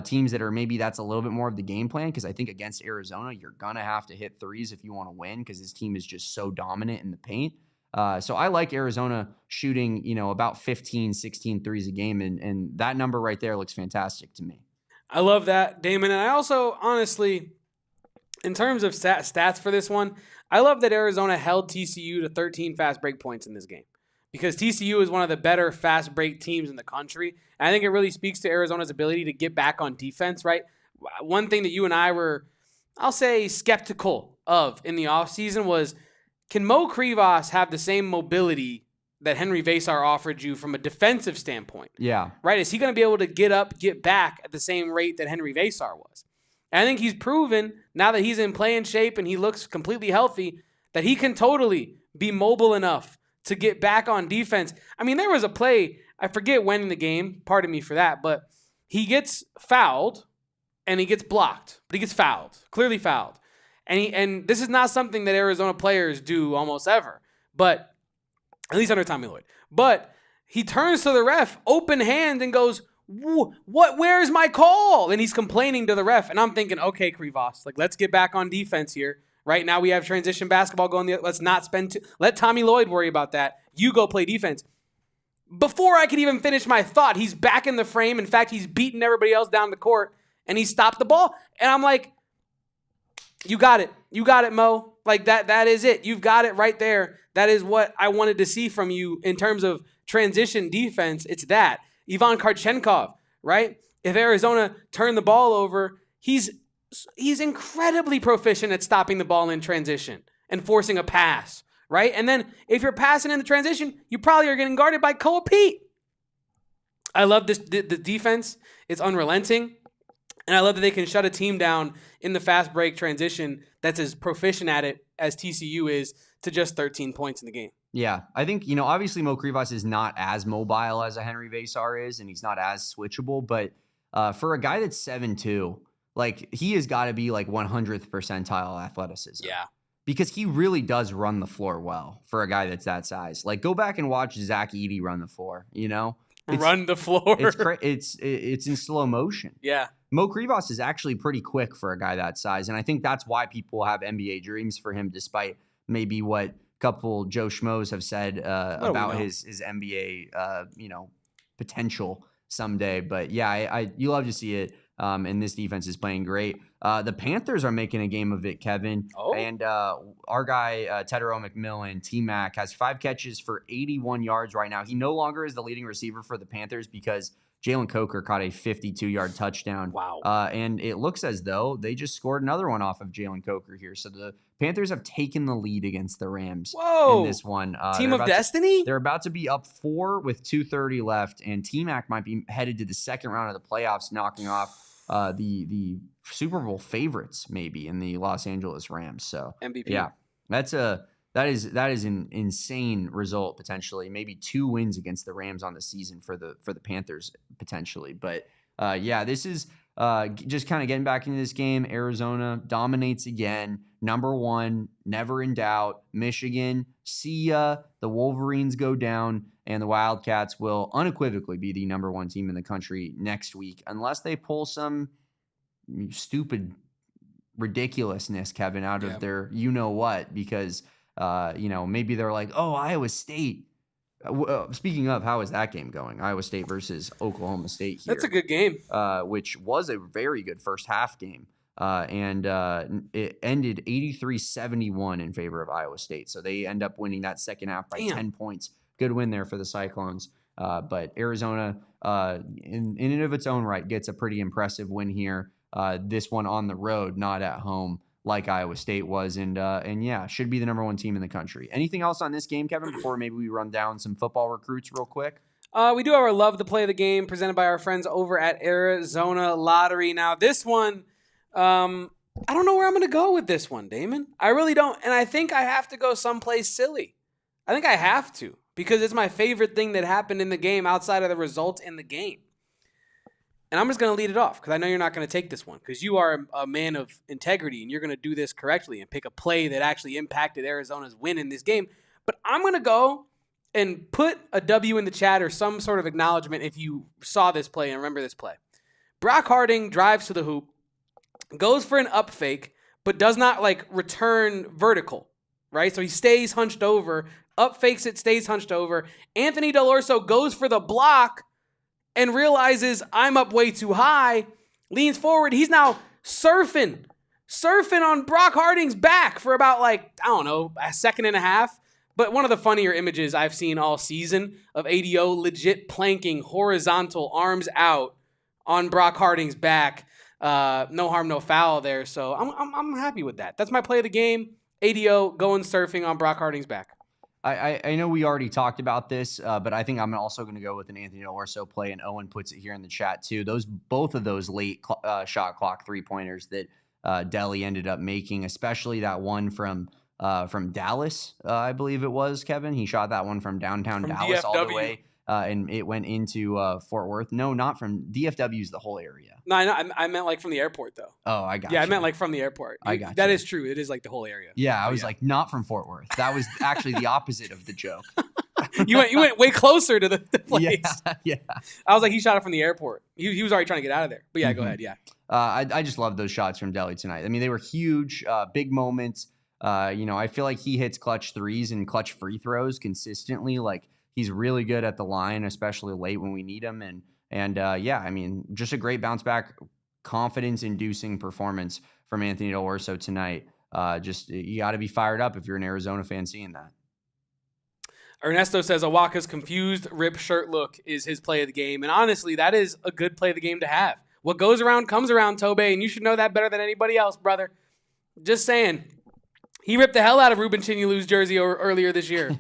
teams that are maybe that's a little bit more of the game plan. Because I think against Arizona, you're going to have to hit 3s if you want to win because this team is just so dominant in the paint. So I like Arizona shooting, about 15, 16 threes a game. And that number right there looks fantastic to me. I love that, Damon. And I also, honestly, in terms of stats for this one, I love that Arizona held TCU to 13 fast break points in this game. Because TCU is one of the better fast break teams in the country. And I think it really speaks to Arizona's ability to get back on defense, right? One thing that you and I were, I'll say, skeptical of in the offseason was, can Mo Krivas have the same mobility that Henry Vasar offered you from a defensive standpoint? Yeah. Right? Is he going to be able to get up, get back at the same rate that Henry Vasar was? And I think he's proven, now that he's in playing shape and he looks completely healthy, that he can totally be mobile enough to get back on defense. I mean, there was a play, I forget when in the game, pardon me for that, but he gets fouled and he gets blocked, but he gets fouled, clearly fouled. And this is not something that Arizona players do almost ever, but at least under Tommy Lloyd. But he turns to the ref, open hand, and goes, where's my call? And he's complaining to the ref. And I'm thinking, okay, Krivas, let's get back on defense here. Right now we have transition basketball going. Let's not let Tommy Lloyd worry about that. You go play defense. Before I could even finish my thought, he's back in the frame. In fact, he's beating everybody else down the court, and he stopped the ball. And I'm like, you got it. You got it, Mo. That is it. You've got it right there. That is what I wanted to see from you in terms of transition defense. It's that. Ivan Karchenkov, right? If Arizona turned the ball over, he's incredibly proficient at stopping the ball in transition and forcing a pass, right? And then if you're passing in the transition, you probably are getting guarded by Koa Peat. I love this. The defense. It's unrelenting. And I love that they can shut a team down in the fast break transition that's as proficient at it as TCU is to just 13 points in the game. Yeah, I think, obviously Mo Krivas is not as mobile as a Henry Vasar is, and he's not as switchable. But for a guy that's 7'2", he has got to be 100th percentile athleticism. Yeah. Because he really does run the floor well for a guy that's that size. Go back and watch Zach Edey run the floor, run the floor. It's in slow motion. Yeah. Mo Krivas is actually pretty quick for a guy that size, and I think that's why people have NBA dreams for him, despite maybe what a couple Joe Schmoes have said about his NBA potential someday. But yeah, you love to see it. And this defense is playing great. The Panthers are making a game of it, Kevin. Oh. And our guy, Tedero McMillan, T-Mac, has 5 catches for 81 yards right now. He no longer is the leading receiver for the Panthers because Jalen Coker caught a 52-yard touchdown. Wow. And it looks as though they just scored another one off of Jalen Coker here. So the Panthers have taken the lead against the Rams in this one. Team of destiny? They're about to be up 4 with 2:30 left, and T-Mac might be headed to the second round of the playoffs, knocking off the Super Bowl favorites maybe in the Los Angeles Rams. So MVP. Yeah, that is an insane result potentially. Maybe 2 wins against the Rams on the season for the Panthers potentially. But this is just kind of getting back into this game. Arizona dominates again. Number 1, never in doubt. Michigan, see ya. The Wolverines go down, and the Wildcats will unequivocally be the number 1 team in the country next week, unless they pull some stupid ridiculousness, Kevin, out of their you-know-what, because, maybe they're like, oh, Iowa State. Speaking of, how is that game going? Iowa State versus Oklahoma State here. That's a good game. Which was a very good first half game. And it ended 83-71 in favor of Iowa State. So they end up winning that second half by 10 points. Good win there for the Cyclones. But Arizona, in and of its own right, gets a pretty impressive win here. This one on the road, not at home, like Iowa State was. And should be the number 1 team in the country. Anything else on this game, Kevin, before maybe we run down some football recruits real quick? We do have our Love to Play of the Game presented by our friends over at Arizona Lottery. Now, this one, I don't know where I'm going to go with this one, Damon. I really don't. And I think I have to go someplace silly. I think I have to, because it's my favorite thing that happened in the game outside of the result in the game. And I'm just going to lead it off because I know you're not going to take this one because you are a man of integrity and you're going to do this correctly and pick a play that actually impacted Arizona's win in this game. But I'm going to go and put a W in the chat or some sort of acknowledgement if you saw this play and remember this play. Brock Harding drives to the hoop, goes for an up fake, but does not return vertical, right? So he stays hunched over, up fakes it, stays hunched over. Anthony Dell'Orso goes for the block and realizes I'm up way too high, leans forward. He's now surfing on Brock Harding's back for about a second and a half. But one of the funnier images I've seen all season of ADO legit planking horizontal arms out on Brock Harding's back. No harm, no foul there. So I'm happy with that. That's my play of the game. ADO going surfing on Brock Harding's back. I know we already talked about this, but I think I'm also going to go with an Anthony Dell'Orso play, and Owen puts it here in the chat too. Both of those late shot clock 3-pointers that Delhi ended up making, especially that one from Dallas, I believe it was, Kevin. He shot that one from downtown Dallas DFW. All the way, and it went into Fort Worth. No, not from DFW's the whole area. No, I meant from the airport though. Oh, I got you. Yeah, I meant from the airport. I got That you. is true. It is the whole area. Yeah, I was not from Fort Worth. That was actually the opposite of the joke. You went way closer to the place. Yeah. I was he shot it from the airport. He was already trying to get out of there. But yeah, go ahead. Yeah. I just love those shots from Delhi tonight. I mean, they were huge, big moments. I feel like he hits clutch threes and clutch free throws consistently. He's really good at the line, especially late when we need him. And I mean, just a great bounce back, confidence-inducing performance from Anthony Dell'Orso tonight. You got to be fired up if you're an Arizona fan seeing that. Ernesto says Awaka's confused rip shirt look is his play of the game. And honestly, that is a good play of the game to have. What goes around comes around, Tobe, and you should know that better than anybody else, brother. Just saying. He ripped the hell out of Ruben Chinyulu's jersey earlier this year.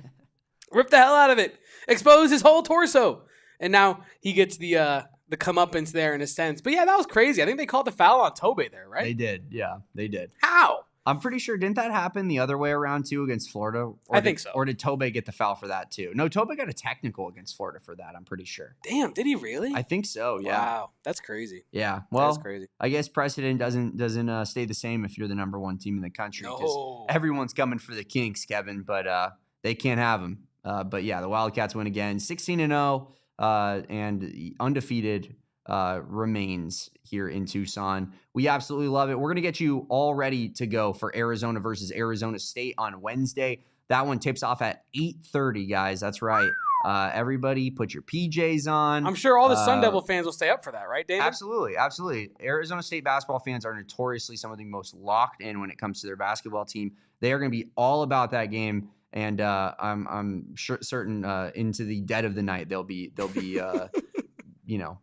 Ripped the hell out of it. Exposed his whole torso. And now he gets the comeuppance there in a sense. But yeah, that was crazy. I think they called the foul on Tobe there, right? They did. Yeah, they did. How? I'm pretty sure, didn't that happen the other way around too against Florida? I think so. Or did Tobe get the foul for that too? No, Tobe got a technical against Florida for that, I'm pretty sure. Damn, did he really? I think so, yeah. Wow, that's crazy. Yeah, well, that's crazy. I guess precedent doesn't stay the same if you're the number 1 team in the country. No. Everyone's coming for the Kinks, Kevin, but they can't have them. But yeah, the Wildcats win again, 16-0. and undefeated remains here in Tucson. We absolutely love it. We're going to get you all ready to go for Arizona versus Arizona State on Wednesday. That one tips off at 8:30, guys. That's right. Everybody put your PJs on. I'm sure all the Sun Devil fans will stay up for that, right, Damon? Absolutely. Arizona State basketball fans are notoriously some of the most locked in when it comes to their basketball team. They are going to be all about that game, and I'm certain into the dead of the night they'll be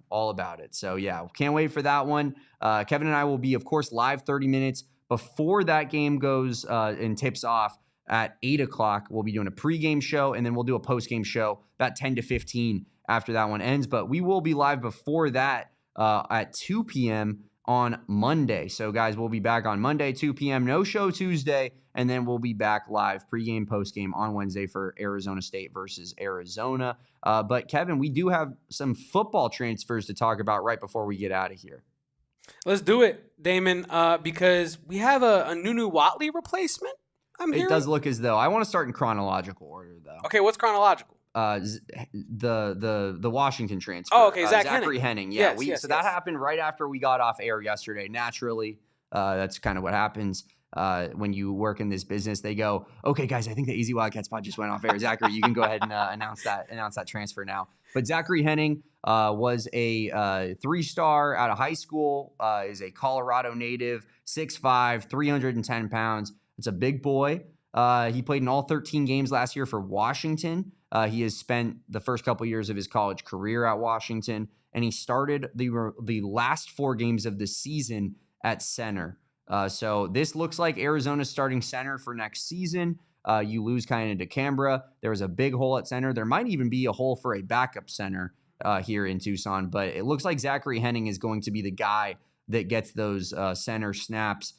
all about it. So yeah, can't wait for that one. Kevin and I will be, of course, live 30 minutes before that game goes and tips off. At 8 o'clock, we'll be doing a pregame show, and then we'll do a postgame show about 10 to 15 after that one ends. But we will be live before that at 2 p.m. on Monday. So, guys, we'll be back on Monday, 2 p.m. No show Tuesday, and then we'll be back live pregame, postgame on Wednesday for Arizona State versus Arizona. But, Kevin, we do have some football transfers to talk about right before we get out of here. Let's do it, Damon, because we have a Nunu Watley replacement. It does look as though. I want to start in chronological order, though. Okay, what's chronological? The Washington transfer. Oh, okay, Zachary Henning. Yeah, yes, that happened right after we got off air yesterday. Naturally, that's kind of what happens when you work in this business. They go, okay, guys, I think the Easy Wildcats pod just went off air. Zachary, you can go ahead and announce that transfer now. But Zachary Henning was a 3-star out of high school. Is a Colorado native, 6'5", 310 pounds. It's a big boy. He played in all 13 games last year for Washington. He has spent the first couple years of his college career at Washington, and he started the last 4 games of the season at center. So this looks like Arizona's starting center for next season. You lose kind of to Canberra. There was a big hole at center. There might even be a hole for a backup center here in Tucson, but it looks like Zachary Henning is going to be the guy that gets those center snaps.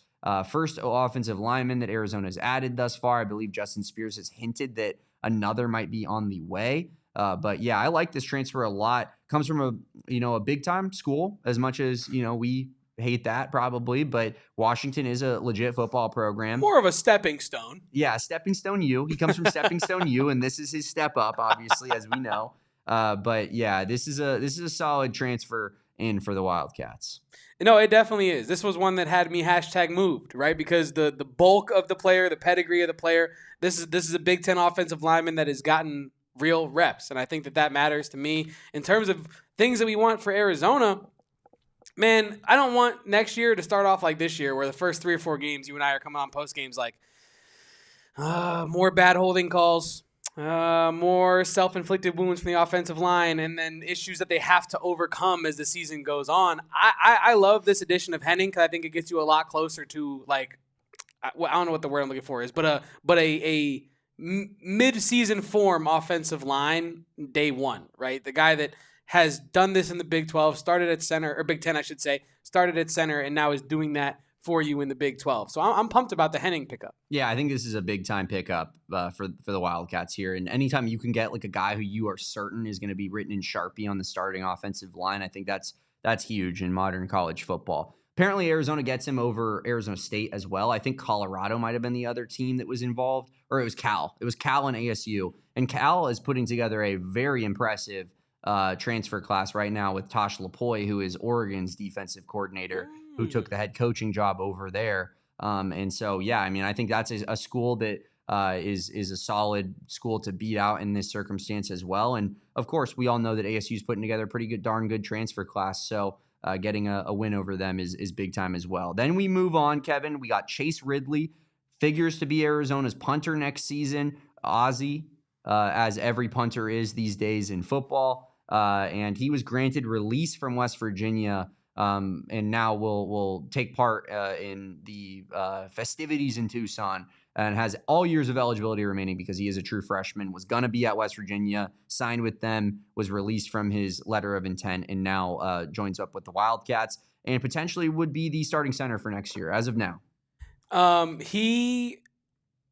First offensive lineman that Arizona has added thus far. I believe Justin Spears has hinted that another might be on the way. But yeah, I like this transfer a lot. Comes from a big time school, as much as we hate that probably, but Washington is a legit football program. More of a stepping stone. Yeah, Stepping Stone U. He comes from Stepping Stone U, and this is his step up, obviously, as we know. But yeah, this is a solid transfer in for the Wildcats. No, it definitely is. This was one that had me #moved, right? Because the bulk of the player, the pedigree of the player, this is a Big Ten offensive lineman that has gotten real reps, and I think that matters to me in terms of things that we want for Arizona. Man, I don't want next year to start off like this year, where the first 3 or 4 games you and I are coming on post games like more bad holding calls. More self-inflicted wounds from the offensive line, and then issues that they have to overcome as the season goes on. I love this addition of Henning because I think it gets you a lot closer to, like, I don't know what the word I'm looking for is, but a mid-season form offensive line day one, right? The guy that has done this in the Big 12, started at center, or Big 10, I should say, started at center, and now is doing that for you in the Big 12. So I'm pumped about the Henning pickup. Yeah, I think this is a big time pickup for the Wildcats here. And anytime you can get like a guy who you are certain is going to be written in Sharpie on the starting offensive line, I think that's huge in modern college football. Apparently Arizona gets him over Arizona State as well. I think Colorado might have been the other team that was involved, or it was Cal. It was Cal and ASU. And Cal is putting together a very impressive transfer class right now with Tosh Lapoy, who is Oregon's defensive coordinator, who took the head coaching job over there. And so, yeah, I mean, I think that's a school that is a solid school to beat out in this circumstance as well. And of course, we all know that ASU is putting together a pretty darn good transfer class. So getting a win over them is big time as well. Then we move on, Kevin. We got Chase Ridley, figures to be Arizona's punter next season. Aussie, as every punter is these days in football. And he was granted release from West Virginia, and now will take part in the festivities in Tucson, and has all years of eligibility remaining because he is a true freshman, was going to be at West Virginia, signed with them, was released from his letter of intent, and now joins up with the Wildcats, and potentially would be the starting center for next year as of now.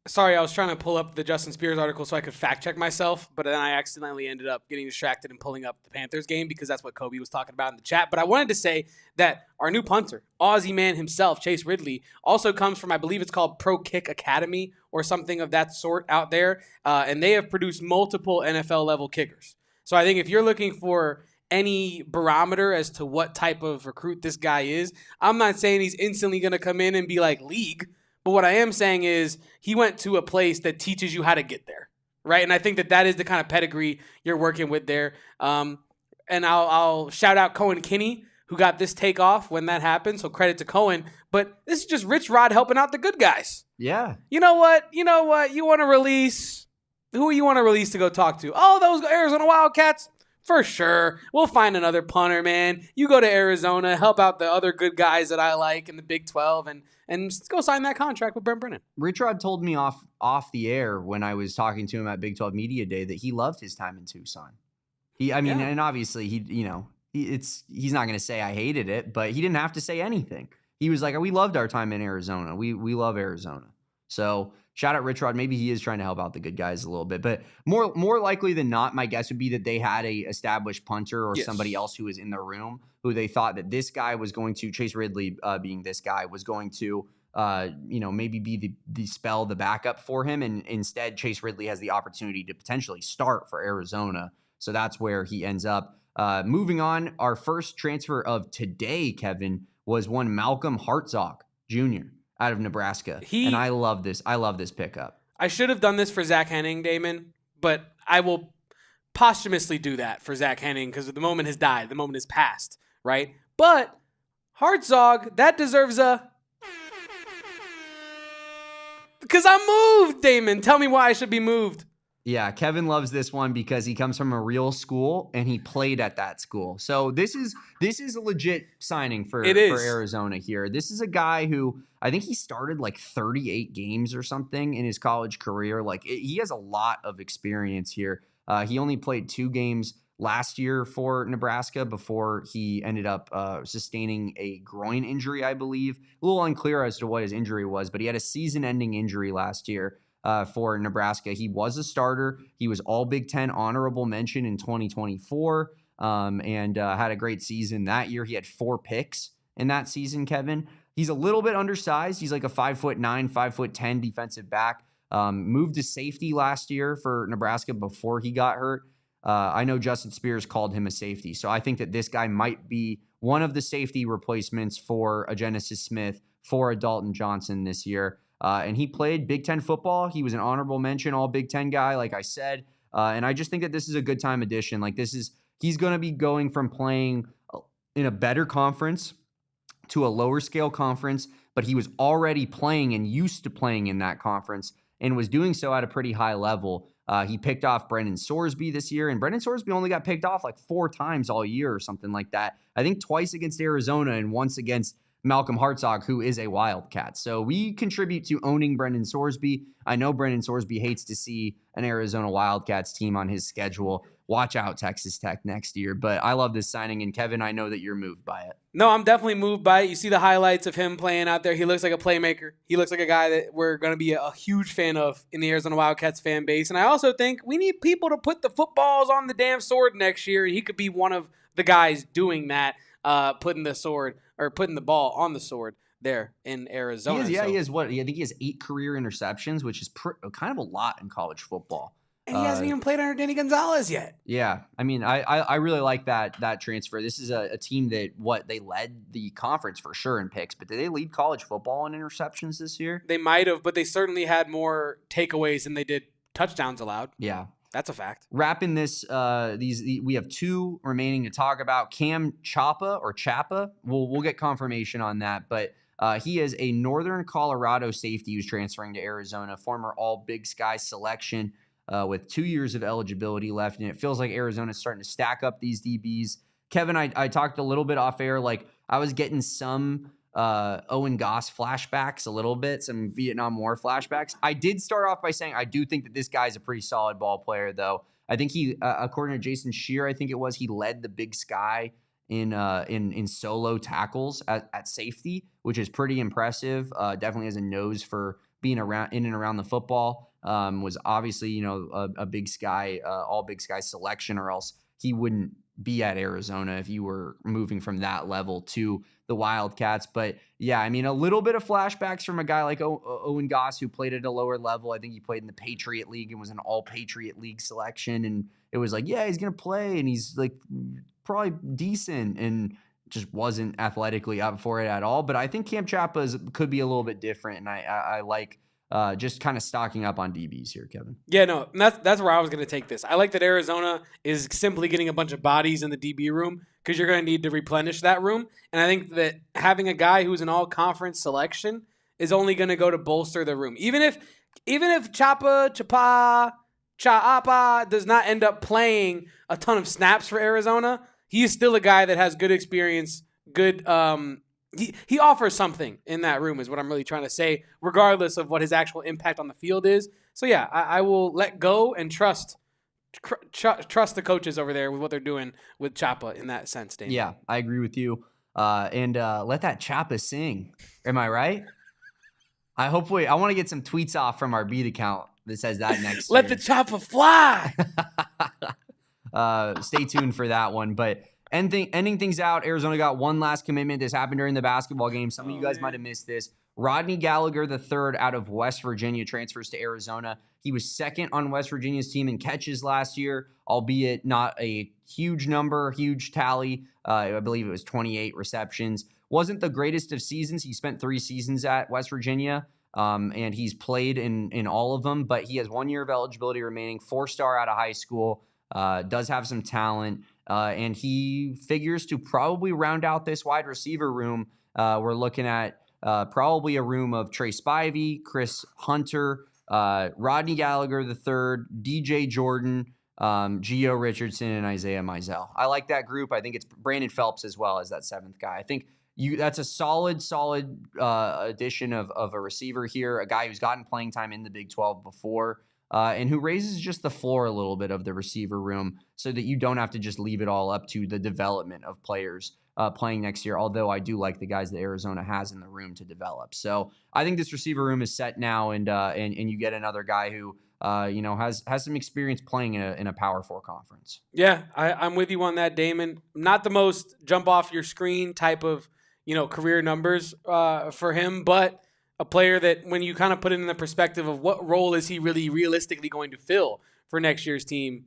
Sorry, I was trying to pull up the Justin Spears article so I could fact check myself, but then I accidentally ended up getting distracted and pulling up the Panthers game because that's what Kobe was talking about in the chat. But I wanted to say that our new punter, Aussie man himself, Chase Ridley, also comes from, I believe it's called Pro Kick Academy or something of that sort out there, and they have produced multiple NFL-level kickers. So I think if you're looking for any barometer as to what type of recruit this guy is, I'm not saying he's instantly going to come in and be like league, but what I am saying is he went to a place that teaches you how to get there, right? And I think that is the kind of pedigree you're working with there. And I'll shout out Cohen Kinney, who got this take off when that happened. So credit to Cohen. But this is just Rich Rod helping out the good guys. Yeah. You know what? You want to release. Who you want to release to go talk to? Oh, those Arizona Wildcats? For sure. We'll find another punter, man. You go to Arizona, help out the other good guys that I like in the Big 12, and go sign that contract with Brent Brennan. Rich Rod told me off the air when I was talking to him at Big 12 Media Day that he loved his time in Tucson. And obviously he's not going to say I hated it, but he didn't have to say anything. He was like, we loved our time in Arizona. We love Arizona. So shout out Rich Rod. Maybe he is trying to help out the good guys a little bit, but more likely than not, my guess would be that they had a established punter or somebody else who was in the room who they thought that this guy was going to, Chase Ridley being this guy, was going to maybe be the backup for him. And instead Chase Ridley has the opportunity to potentially start for Arizona. So that's where he ends up. Moving on, our first transfer of today, Kevin, was one Malcolm Hartzog Jr. out of Nebraska. And I love this. I love this pickup. I should have done this for Zach Henning, Damon, but I will posthumously do that for Zach Henning because the moment has died. The moment has passed, right? But Hartzog, that deserves a... Because I'm moved, Damon. Tell me why I should be moved. Yeah, Kevin loves this one because he comes from a real school and he played at that school. So this is a legit signing for Arizona here. This is a guy who I think he started like 38 games or something in his college career. He has a lot of experience here. He only played 2 games last year for Nebraska before he ended up sustaining a groin injury, I believe. A little unclear as to what his injury was, but he had a season-ending injury last year. For Nebraska. He was a starter. He was all Big Ten honorable mention in 2024 and had a great season that year. He had 4 picks in that season, Kevin. He's a little bit undersized. He's like a 5'9", 5'10" defensive back. Moved to safety last year for Nebraska before he got hurt. I know Justin Spears called him a safety, so I think that this guy might be one of the safety replacements for a Genesis Smith, for a Dalton Johnson this year. And he played Big Ten football. He was an honorable mention, all Big Ten guy, like I said. And I just think that this is a good time addition. He's going to be going from playing in a better conference to a lower scale conference, but he was already playing and used to playing in that conference and was doing so at a pretty high level. He picked off Brendan Sorsby this year, and Brendan Sorsby only got picked off like 4 times all year or something like that. I think twice against Arizona and once against Malcolm Hartzog, who is a Wildcat. So we contribute to owning Brendan Sorsby. I know Brendan Sorsby hates to see an Arizona Wildcats team on his schedule. Watch out, Texas Tech next year. But I love this signing, and Kevin, I know that you're moved by it. No, I'm definitely moved by it. You see the highlights of him playing out there. He looks like a playmaker. He looks like a guy that we're going to be a huge fan of in the Arizona Wildcats fan base. And I also think we need people to put the footballs on the damn sword next year. He could be one of the guys doing that, putting the ball on the sword there in Arizona. He has what? I think he has 8 career interceptions, which is kind of a lot in college football. And he hasn't even played under Danny Gonzalez yet. Yeah. I mean, I really like that transfer. This is a team that they led the conference for sure in picks, but did they lead college football in interceptions this year? They might have, but they certainly had more takeaways than they did touchdowns allowed. Yeah. That's a fact. Wrapping this, we have 2 remaining to talk about. Cam Chapa. We'll get confirmation on that, but he is a Northern Colorado safety who's transferring to Arizona, former All Big Sky selection with 2 years of eligibility left, and it feels like Arizona's starting to stack up these DBs. Kevin, I talked a little bit off air, I was getting some Owen Goss flashbacks a little bit, some Vietnam War flashbacks. I did start off by saying I do think that this guy's a pretty solid ball player, though. I think he, according to Jason Shear, I think it was, he led the Big Sky in solo tackles at safety, which is pretty impressive. Definitely has a nose for being in and around the football. Was obviously a Big Sky, all Big Sky selection, or else he wouldn't be at Arizona if you were moving from that level to the Wildcats. But yeah, I mean, a little bit of flashbacks from a guy like Owen Goss, who played at a lower level. I think he played in the Patriot League and was an all Patriot League selection. And it was like, yeah, he's going to play and he's like probably decent, and just wasn't athletically up for it at all. But I think Camp Chapa's could be a little bit different. And I like just kind of stocking up on DBs here, Kevin. Yeah, no, that's where I was going to take this. I like that Arizona is simply getting a bunch of bodies in the DB room because you're going to need to replenish that room. And I think that having a guy who's an all-conference selection is only going to go to bolster the room. Even if Chapa does not end up playing a ton of snaps for Arizona, he is still a guy that has good experience, good he offers something in that room is what I'm really trying to say, regardless of what his actual impact on the field is. So, yeah, I will let go and trust the coaches over there with what they're doing with Chapa in that sense, Damon. Yeah, I agree with you. And let that Chapa sing. Am I right? I want to get some tweets off from our beat account that says that next Let year. the Chapa fly! Stay tuned for that one. But ending things out, Arizona got one last commitment. This happened during the basketball game. Some of you guys might have missed this. Rodney Gallagher III out of West Virginia transfers to Arizona. He was second on West Virginia's team in catches last year, albeit not a huge number, huge tally. I believe it was 28 receptions. Wasn't the greatest of seasons. He spent 3 seasons at West Virginia, and he's played in all of them, but he has 1 year of eligibility remaining, 4-star out of high school, does have some talent, and he figures to probably round out this wide receiver room. We're looking at probably a room of Trey Spivey, Chris Hunter, Rodney Gallagher III, DJ Jordan, Gio Richardson, and Isaiah Mizell. I like that group. I think it's Brandon Phelps as well as that 7th guy. I think that's a solid addition of a receiver here, a guy who's gotten playing time in the Big 12 before, and who raises just the floor a little bit of the receiver room so that you don't have to just leave it all up to the development of players playing next year, although I do like the guys that Arizona has in the room to develop. So I think this receiver room is set now, and you get another guy who has some experience playing in a Power 4 conference. Yeah, I'm with you on that, Damon. Not the most jump off your screen type of career numbers for him, but a player that when you kind of put it in the perspective of what role is he really realistically going to fill for next year's team,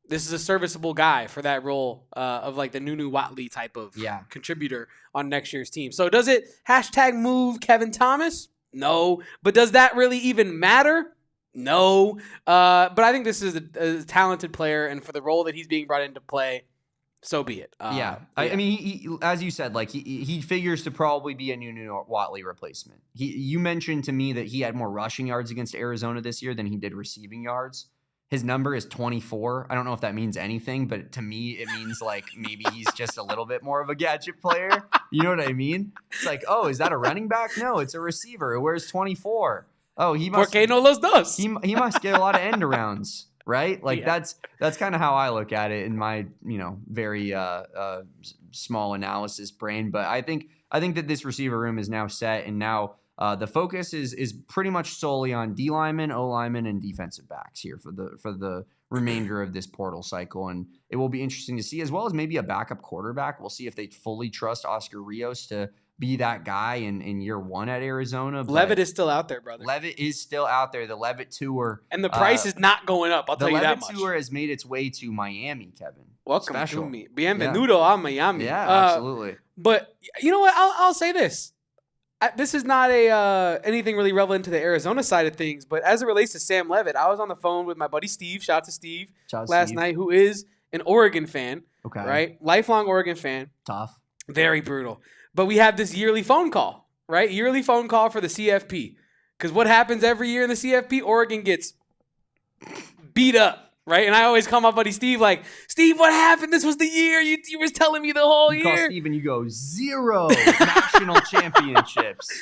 this is a serviceable guy for that role of like the Nunu Watley type of contributor on next year's team. So does it #move Kevin Thomas? No. But does that really even matter? No. But I think this is a talented player, and for the role that he's being brought into play, so be it. I mean, he, as you said, like he figures to probably be a Nunu Watley replacement. You mentioned to me that he had more rushing yards against Arizona this year than he did receiving yards. His number is 24. I don't know if that means anything, but to me, it means like maybe he's just a little bit more of a gadget player. You know what I mean? It's like, oh, is that a running back? No, it's a receiver. It wears 24. Oh, he must. Porque no los dos. He must get a lot of end arounds, right? Like that's kind of how I look at it in my very small analysis brain. But I think that this receiver room is now set, and now the focus is pretty much solely on D linemen, O linemen, and defensive backs here for the remainder of this portal cycle. And it will be interesting to see, as well as maybe a backup quarterback. We'll see if they fully trust Oscar Rios to be that guy in year 1 at Arizona. Levitt is still out there, brother. Levitt is still out there. The Levitt tour. And the price is not going up, I'll tell you that much. The Levitt tour has made its way to Miami, Kevin. Welcome to me. Bienvenido a Miami. Yeah, absolutely. But you know what? I'll say this. This is not anything really relevant to the Arizona side of things, but as it relates to Sam Levitt, I was on the phone with my buddy Steve, shout out to Steve, last night, who is an Oregon fan, right? Lifelong Oregon fan. Tough. Very brutal. But we have this yearly phone call, right? Yearly phone call for the CFP. Because what happens every year in the CFP? Oregon gets beat up, right? And I always call my buddy Steve like, Steve, what happened? This was the year. You were telling me the whole year. You call Steve and you go, 0 national championships.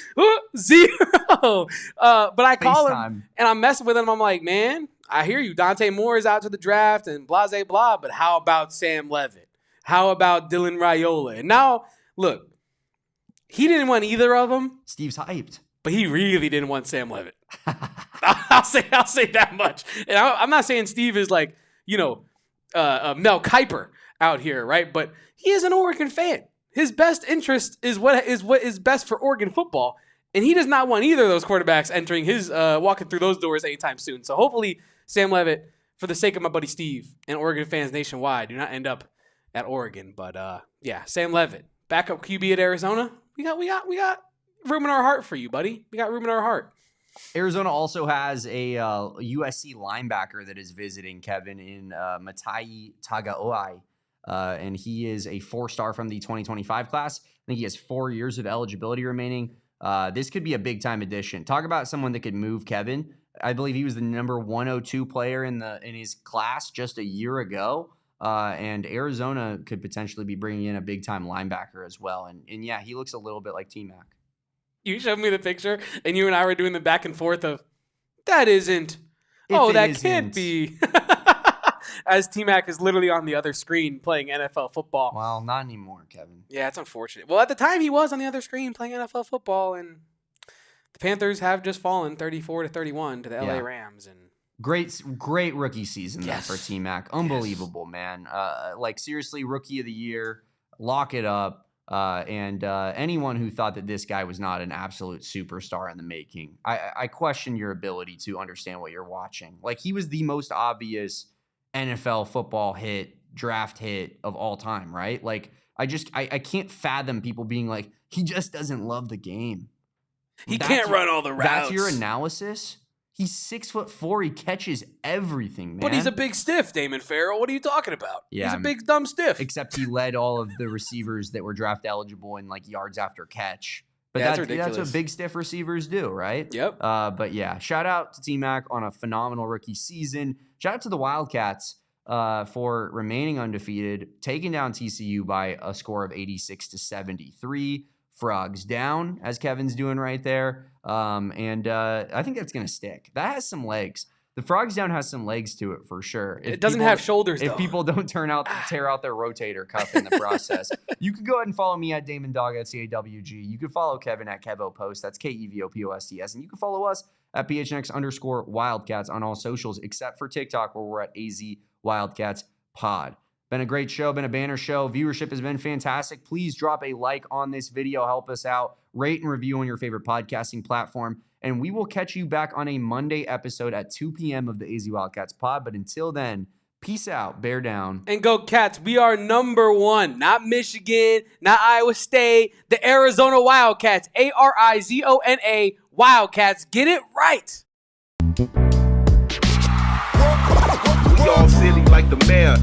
0. But I call him and I'm messing with him. I'm like, man, I hear you. Dante Moore is out to the draft and blah, blah, blah. But how about Sam Levitt? How about Dylan Raiola? And now, look, he didn't want either of them. Steve's hyped. But he really didn't want Sam Levitt. I'll say that much. And I'm not saying Steve is like, Mel Kiper out here, right? But he is an Oregon fan. His best interest is what is best for Oregon football, and he does not want either of those quarterbacks entering his walking through those doors anytime soon. So hopefully, Sam Leavitt, for the sake of my buddy Steve and Oregon fans nationwide, do not end up at Oregon. But yeah, Sam Leavitt, backup QB at Arizona. We got room in our heart for you, buddy. We got room in our heart. Arizona also has a USC linebacker that is visiting, Kevin, in Matai Tagaoai. And he is a 4-star from the 2025 class. I think he has 4 years of eligibility remaining. This could be a big-time addition. Talk about someone that could move, Kevin. I believe he was the number 102 player in his class just a year ago. And Arizona could potentially be bringing in a big-time linebacker as well. And yeah, he looks a little bit like T-Mac. You showed me the picture, and you and I were doing the back and forth of, that isn't. That can't be. As T-Mac is literally on the other screen playing NFL football. Well, not anymore, Kevin. Yeah, it's unfortunate. Well, at the time, he was on the other screen playing NFL football, and the Panthers have just fallen 34-31 to the LA Rams. And Great rookie season there for T-Mac. Unbelievable, man. Seriously, rookie of the year. Lock it up. And anyone who thought that this guy was not an absolute superstar in the making, I question your ability to understand what you're watching. Like, he was the most obvious NFL football draft hit of all time, right? Like, I can't fathom people being like, he just doesn't love the game. He can't run all the routes. That's your analysis? He's 6'4". He catches everything, man. But he's a big stiff, Damon Fairall. What are you talking about? Yeah, he's a big dumb stiff. Except he led all of the receivers that were draft eligible in like yards after catch. But that's ridiculous. That's what big stiff receivers do, right? Yep. But yeah, shout out to T-Mac on a phenomenal rookie season. Shout out to the Wildcats for remaining undefeated, taking down TCU by a score of 86-73. Frogs down, as Kevin's doing right there. And I think that's going to stick. That has some legs. The Frogs down has some legs to it for sure. It doesn't have shoulders, though. If people don't tear out their rotator cuff in the process. You can go ahead and follow me at Damon Dog at CAWG. You can follow Kevin at KevoPost. That's KEVOPOSTS. And you can follow us at PHNX_Wildcats on all socials, except for TikTok, where we're at AZ Wildcats Pod. Been a great show, been a banner show. Viewership has been fantastic. Please drop a like on this video. Help us out. Rate and review on your favorite podcasting platform. And we will catch you back on a Monday episode at 2 p.m. of the AZ Wildcats pod. But until then, peace out, bear down. And go Cats. We are number one. Not Michigan, not Iowa State. The Arizona Wildcats. Arizona Wildcats. Get it right. We all silly like the mayor.